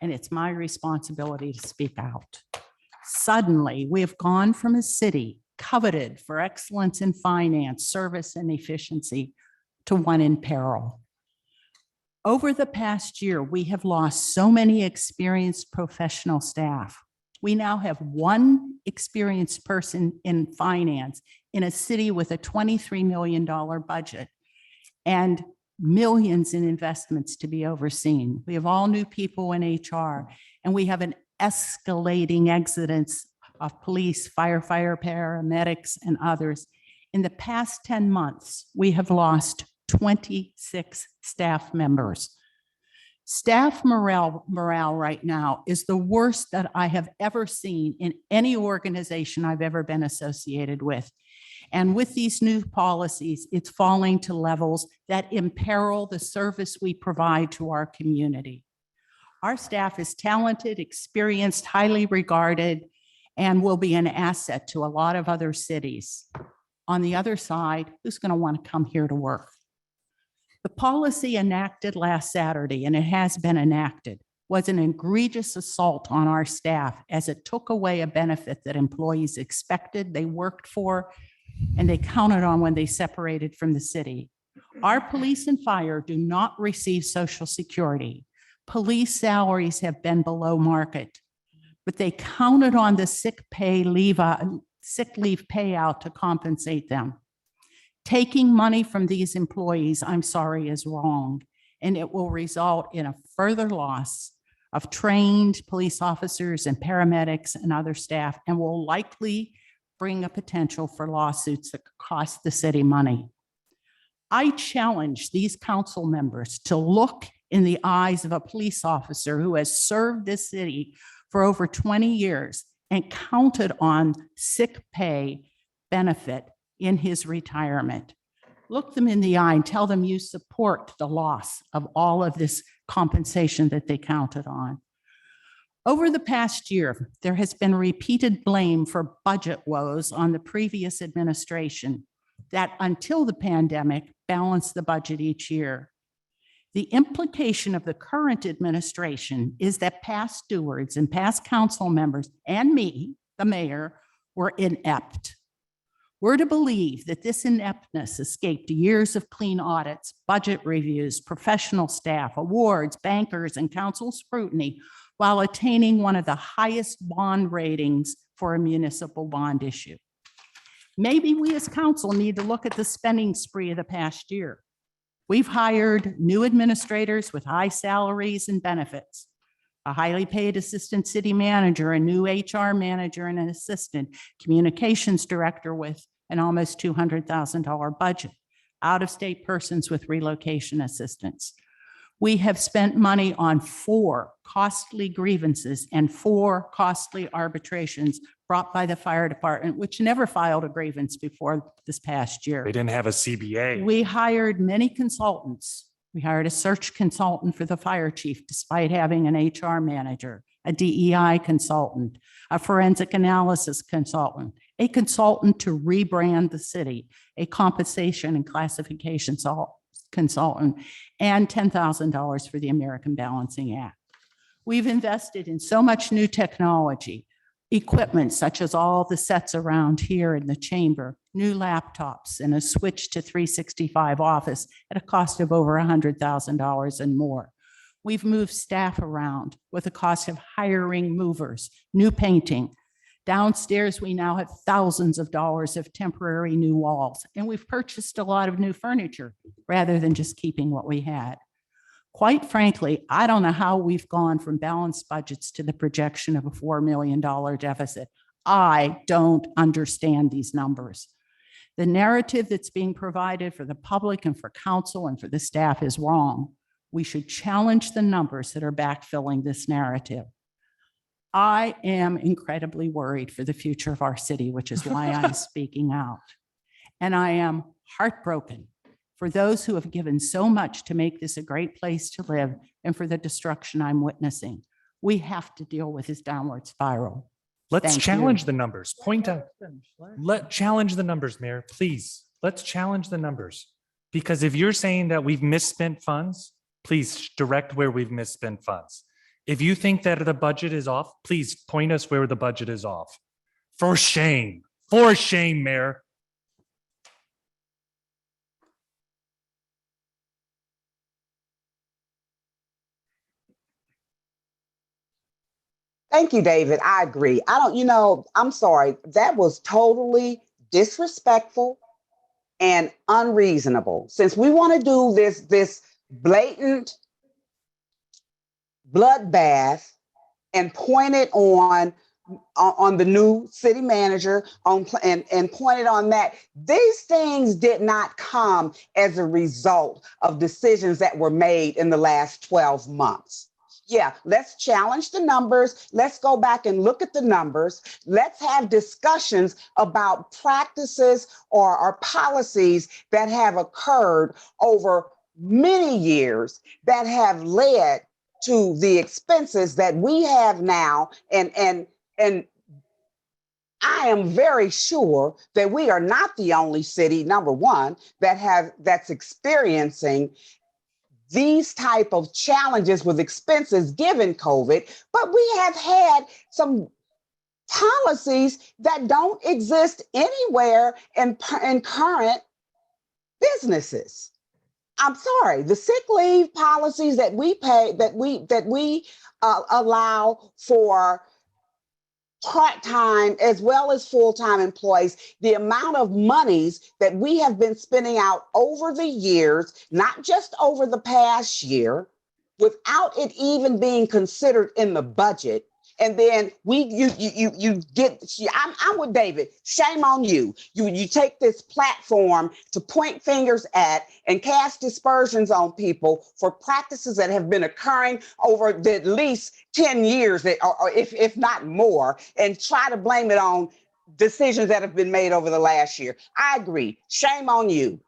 And it's my responsibility to speak out. Suddenly, we have gone from a city coveted for excellence in finance, service, and efficiency to one in peril. Over the past year, we have lost so many experienced professional staff. We now have one experienced person in finance in a city with a $23 million budget and millions in investments to be overseen. We have all new people in HR, and we have an escalating exodus of police, firefighter, paramedics, and others. In the past 10 months, we have lost 26 staff members. Staff morale right now is the worst that I have ever seen in any organization I've ever been associated with. And with these new policies, it's falling to levels that imperil the service we provide to our community. Our staff is talented, experienced, highly regarded, and will be an asset to a lot of other cities. On the other side, who's going to want to come here to work? The policy enacted last Saturday, and it has been enacted, was an egregious assault on our staff as it took away a benefit that employees expected, they worked for, and they counted on when they separated from the city. Our police and fire do not receive Social Security. Police salaries have been below market, but they counted on the sick leave payout to compensate them. Taking money from these employees, I'm sorry, is wrong, and it will result in a further loss of trained police officers and paramedics and other staff, and will likely bring a potential for lawsuits that cost the city money. I challenge these council members to look in the eyes of a police officer who has served this city for over 20 years and counted on sick pay benefit in his retirement. Look them in the eye and tell them you support the loss of all of this compensation that they counted on. Over the past year, there has been repeated blame for budget woes on the previous administration that, until the pandemic, balanced the budget each year. The implication of the current administration is that past stewards and past council members and me, the mayor, were inept. We're to believe that this ineptness escaped years of clean audits, budget reviews, professional staff, awards, bankers, and council scrutiny, while attaining one of the highest bond ratings for a municipal bond issue. Maybe we as council need to look at the spending spree of the past year. We've hired new administrators with high salaries and benefits, a highly paid assistant city manager, a new HR manager and an assistant communications director with an almost $200,000 budget, out-of-state persons with relocation assistance. We have spent money on 4 costly grievances and 4 costly arbitrations brought by the fire department, which never filed a grievance before this past year. They didn't have a CBA. We hired many consultants. We hired a search consultant for the fire chief, despite having an HR manager, a DEI consultant, a forensic analysis consultant, a consultant to rebrand the city, a compensation and classification consultant, and $10,000 for the American Balancing Act. We've invested in so much new technology, equipment such as all the sets around here in the chamber, new laptops, and a switch to 365 Office at a cost of over $100,000 and more. We've moved staff around with the cost of hiring movers, new painting. Downstairs, we now have thousands of dollars of temporary new walls, and we've purchased a lot of new furniture rather than just keeping what we had. Quite frankly, I don't know how we've gone from balanced budgets to the projection of a $4 million deficit. I don't understand these numbers. The narrative that's being provided for the public and for council and for the staff is wrong. We should challenge the numbers that are backfilling this narrative. I am incredibly worried for the future of our city, which is why I'm speaking out. And I am heartbroken for those who have given so much to make this a great place to live and for the destruction I'm witnessing. We have to deal with this downward spiral. Let's Thank challenge you. the numbers. Point out. Challenge the numbers, Mayor, please. Let's challenge the numbers. Because if you're saying that we've misspent funds, please direct where we've misspent funds. If you think that the budget is off, please point us where the budget is off. For shame, Mayor. Thank you, David. I agree. I'm sorry. That was totally disrespectful and unreasonable. Since we want to do this blatant bloodbath and point it on the new city manager and point it on that, these things did not come as a result of decisions that were made in the last 12 months. Yeah, let's challenge the numbers. Let's go back and look at the numbers. Let's have discussions about practices or policies that have occurred over many years that have led to the expenses that we have now. And I am very sure that we are not the only city, number one, that's experiencing these type of challenges with expenses given COVID, but we have had some policies that don't exist anywhere in current businesses. I'm sorry, the sick leave policies that we pay, that we allow for part-time as well as full-time employees, the amount of monies that we have been spending out over the years, not just over the past year, without it even being considered in the budget. And then you get, I'm with David, shame on you. You take this platform to point fingers at and cast dispersions on people for practices that have been occurring over at least 10 years, or if not more, and try to blame it on decisions that have been made over the last year. I agree. Shame on you.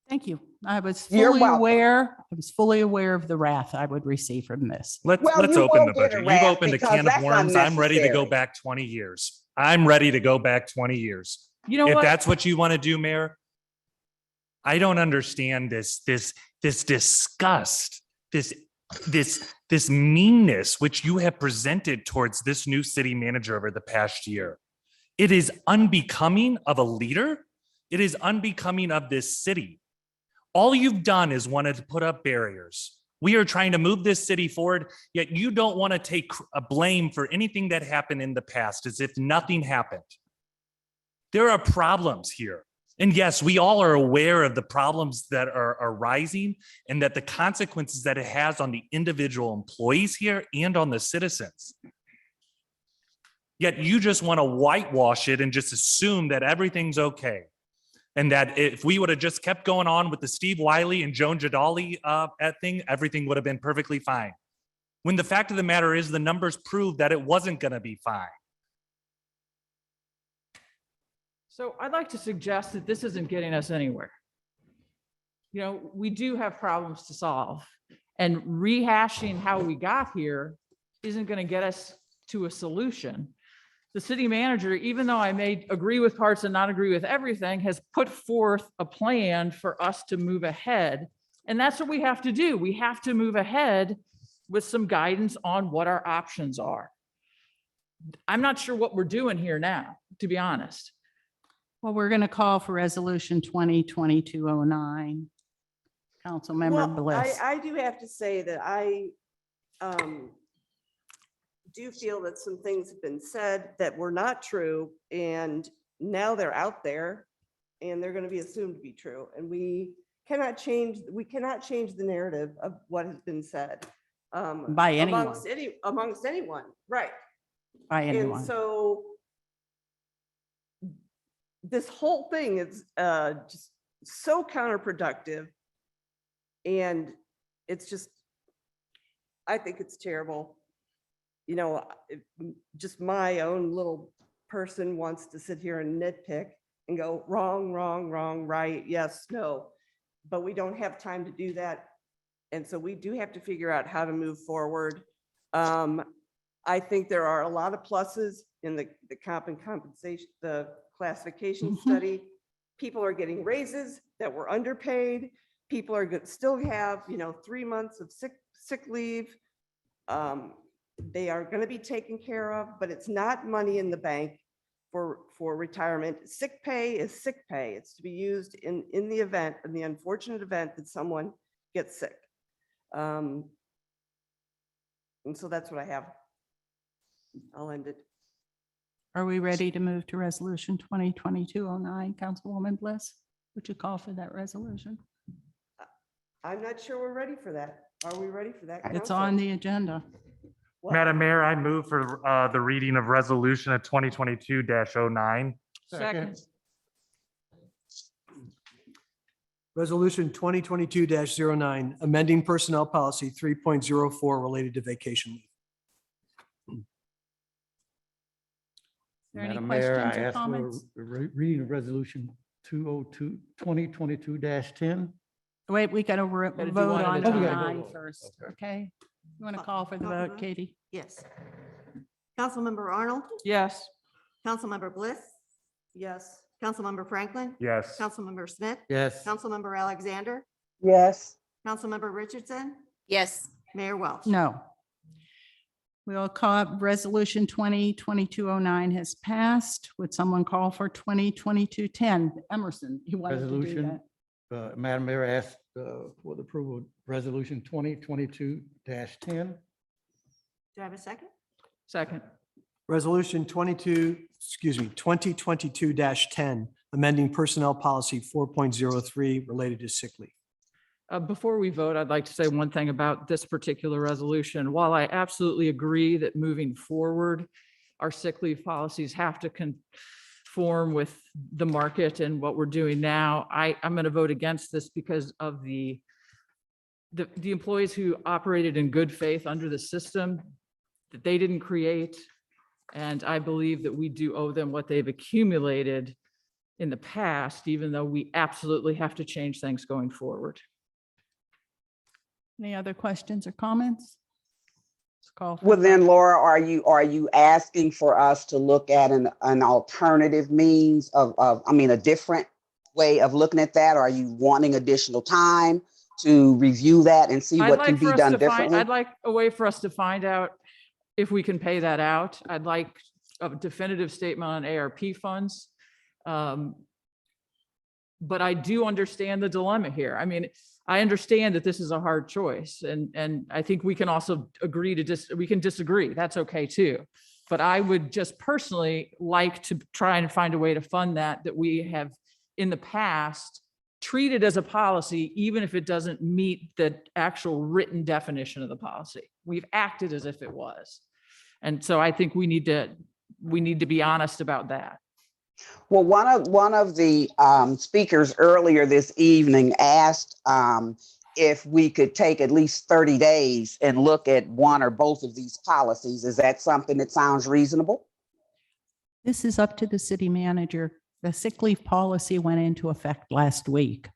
Thank you. I was You're fully welcome. aware, I was fully aware of the wrath I would receive from this. Well, Let's you open will the get a budget. You've wrap opened a because can of that's worms. I'm ready to go unnecessary. back 20 years. I'm ready to go back 20 years. You know If what? that's what you want to do, Mayor, I don't understand this disgust, this meanness which you have presented towards this new city manager over the past year. It is unbecoming of a leader. It is unbecoming of this city. All you've done is wanted to put up barriers. We are trying to move this city forward, yet you don't want to take a blame for anything that happened in the past as if nothing happened. There are problems here. And yes, we all are aware of the problems that are arising and that the consequences that it has on the individual employees here and on the citizens. Yet you just want to whitewash it and just assume that everything's okay. And that if we would have just kept going on with the Steve Wiley and Joan Jadali thing, everything would have been perfectly fine. When the fact of the matter is the numbers prove that it wasn't going to be fine. So I'd like to suggest that this isn't getting us anywhere. You know, we do have problems to solve, and rehashing how we got here isn't going to get us to a solution. The city manager, even though I may agree with parts and not agree with everything, has put forth a plan for us to move ahead. And that's what we have to do. We have to move ahead with some guidance on what our options are. I'm not sure what we're doing here now, to be honest. Well, we're going to call for resolution 2022-09. Councilmember Bliss. I do have to say that I do feel that some things have been said that were not true, and now they're out there and they're going to be assumed to be true. And we cannot change the narrative of what has been said. By anyone. Amongst anyone, right. By anyone. And so this whole thing is just so counterproductive, and it's just, I think it's terrible. You know, just my own little person wants to sit here and nitpick and go wrong, wrong, wrong, right, yes, no. But we don't have time to do that. And so we do have to figure out how to move forward. I think there are a lot of pluses in the comp and compensation, the classification study. People are getting raises that were underpaid. People are still have, 3 months of sick leave. They are going to be taken care of, but it's not money in the bank for retirement. Sick pay is sick pay. It's to be used in the event, in the unfortunate event that someone gets sick. And so that's what I have. I'll end it. Are we ready to move to resolution 2022-09? Councilwoman Bliss, would you call for that resolution? I'm not sure we're ready for that. Are we ready for that? It's Council? on the agenda. Madam Mayor, I move for the reading of resolution of 2022-09. Second. Resolution 2022-09, amending personnel policy 3.04 related to vacation leave. there any Madam Mayor, I questions or ask for comments? reading of resolution 2022-10. Wait, we got to Gotta do vote one at a on time. nine first, okay? You want to call for the Call for vote, vote? Katie? Yes. Councilmember Arnold, Yes. Councilmember Bliss, Yes. Councilmember Franklin, Yes. Councilmember Smith, Yes. Councilmember Alexander, Yes. Councilmember Richardson, Yes. Mayor Welch. No. We'll call up resolution 2022-09 has passed. Would someone call for 2022-10? Emerson, you wanted to do Resolution, that. Madam Mayor, I ask for the approval of resolution 2022-10. Do I have a second? Second. Resolution 2022-10, amending personnel policy 4.03 related to sick leave. Before we vote, I'd like to say one thing about this particular resolution. While I absolutely agree that moving forward, our sick leave policies have to conform with the market and what we're doing now, I'm going to vote against this because of the employees who operated in good faith under the system that they didn't create. And I believe that we do owe them what they've accumulated in the past, even though we absolutely have to change things going forward. Any other questions or comments? Let's call for Well, the then, vote. Laura, are you asking for us to look at an alternative means of, I mean, a different way of looking at that? Are you wanting additional time to review that and see what can be done differently? I'd like a way for us to find out if we can pay that out. I'd like a definitive statement on ARP funds. But I do understand the dilemma here. I mean, I understand that this is a hard choice, and I think we can also agree to we can disagree. That's okay too. But I would just personally like to try and find a way to fund that we have in the past treated as a policy, even if it doesn't meet the actual written definition of the policy. We've acted as if it was. And so I think we need to be honest about that. Well, one of the speakers earlier this evening asked if we could take at least 30 days and look at one or both of these policies. Is that something that sounds reasonable? This is up to the city manager. The sick leave policy went into effect last week.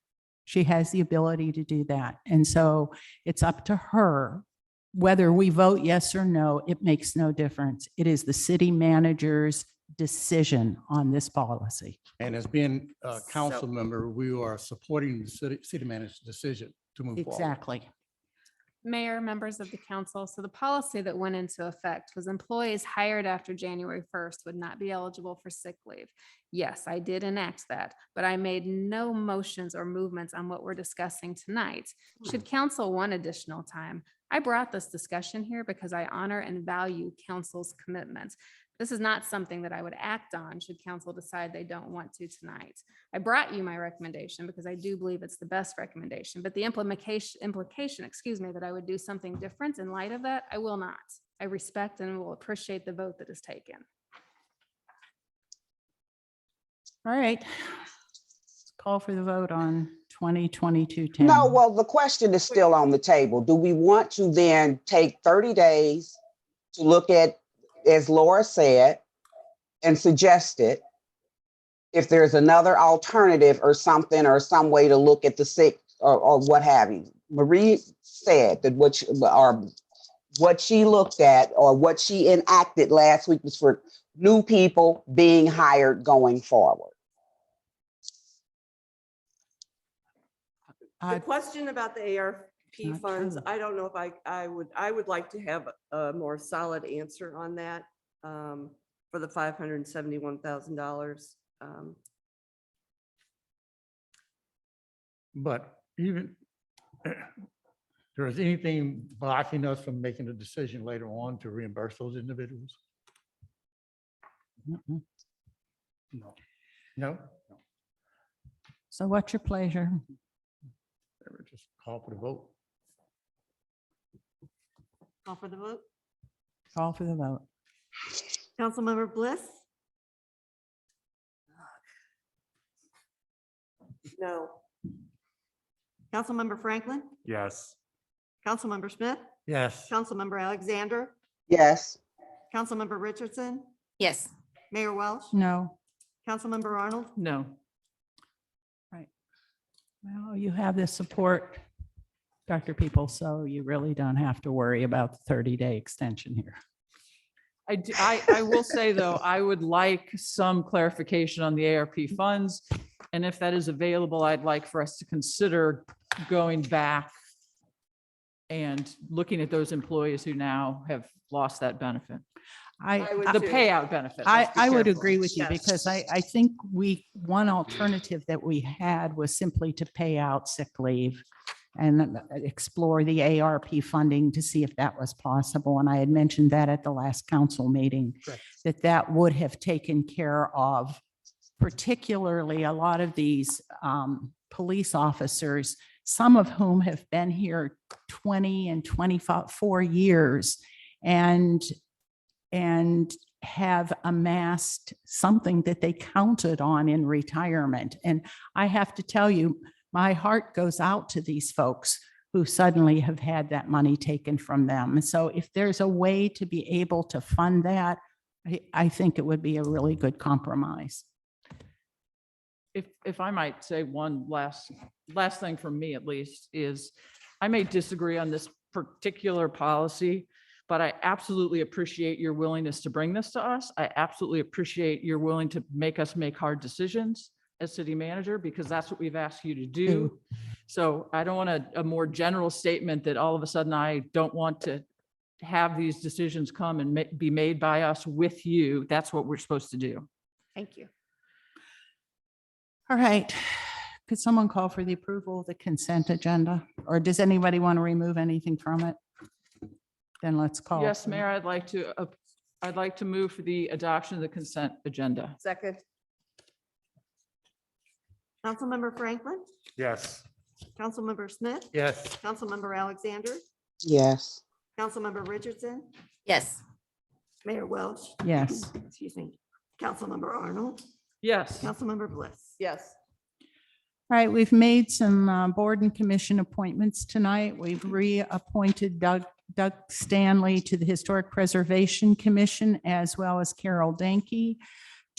She has the ability to do that. And so it's up to her. Whether we vote yes or no, it makes no difference. It is the city manager's decision on this policy. And as being a council member, we are supporting the city manager's decision to move forward. Exactly. Mayor, members of the council, so the policy that went into effect was employees hired after January 1st would not be eligible for sick leave. Yes, I did enact that, but I made no motions or movements on what we're discussing tonight. Should council want additional time, I brought this discussion here because I honor and value council's commitment. This is not something that I would act on should council decide they don't want to tonight. I brought you my recommendation because I do believe it's the best recommendation, but the implication, that I would do something different in light of that, I will not. I respect and will appreciate the vote that is taken. All right. Let's call for the vote on 2022-10. No, well, the question is still on the table. Do we want to then take 30 days to look at, as Laura said, and suggest it? If there's another alternative or something, or some way to look at the sick or what have you. Marie said that what she looked at or what she enacted last week was for new people being hired going forward. The question about the ARP Not funds, true. I don't know if I would like to have a more solid answer on that for the $571,000. But even there is anything blocking us from making a decision later on to reimburse those individuals? Mm-mm. No. No? So what's your pleasure? Just call for the vote. Call for the vote. Call for the vote. Councilmember Bliss, No. Councilmember Franklin, Yes. Councilmember Smith, Yes. Councilmember Alexander, Yes. Councilmember Richardson, Yes. Mayor Welsh, No. Councilmember Arnold. No. Well, you have the support, Dr. People, so you really don't have to worry about the 30-day extension here. I will say, though, I would like some clarification on the ARP funds. And if that is available, I'd like for us to consider going back and looking at those employees who now have lost that benefit. I would The too. payout benefit. let's be I would careful. agree with you Yes. because I think one alternative that we had was simply to pay out sick leave and explore the ARP funding to see if that was possible. And I had mentioned that at the last council meeting, Correct. that would have taken care of particularly a lot of these police officers, some of whom have been here 20 and 24 years and have amassed something that they counted on in retirement. And I have to tell you, my heart goes out to these folks who suddenly have had that money taken from them. And so if there's a way to be able to fund that, I think it would be a really good compromise. If I might say one last thing from me at least is I may disagree on this particular policy, but I absolutely appreciate your willingness to bring this to us. I absolutely appreciate your willing to make us make hard decisions as city manager, because that's what we've asked you to do. So I don't want a more general statement that all of a sudden I don't want to have these decisions come and be made by us with you. That's what we're supposed to do. Thank you. All right. Could someone call for the approval of the consent agenda? Or does anybody want to remove anything from it? Then let's call. Yes, Mayor, I'd like to move for the adoption of the consent agenda. Second. Councilmember Franklin, Yes. Councilmember Smith, Yes. Councilmember Alexander, Yes. Councilmember Richardson, Yes. Mayor Welsh. Yes. Excuse me. Councilmember Arnold, Yes. Councilmember Bliss. Yes. All right, we've made some board and commission appointments tonight. We've reappointed Doug Stanley to the Historic Preservation Commission, as well as Carol Danke.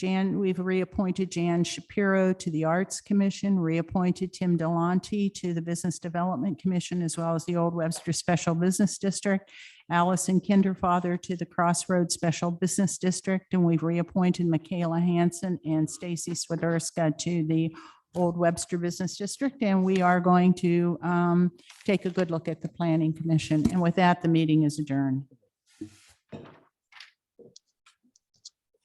We've reappointed Jan Shapiro to the Arts Commission, reappointed Tim Delonte to the Business Development Commission, as well as the Old Webster Special Business District, Allison Kinderfather to the Crossroads Special Business District, and we've reappointed Michaela Hanson and Stacy Swiderska to the Old Webster Business District, and we are going to take a good look at the Planning Commission. And with that, the meeting is adjourned.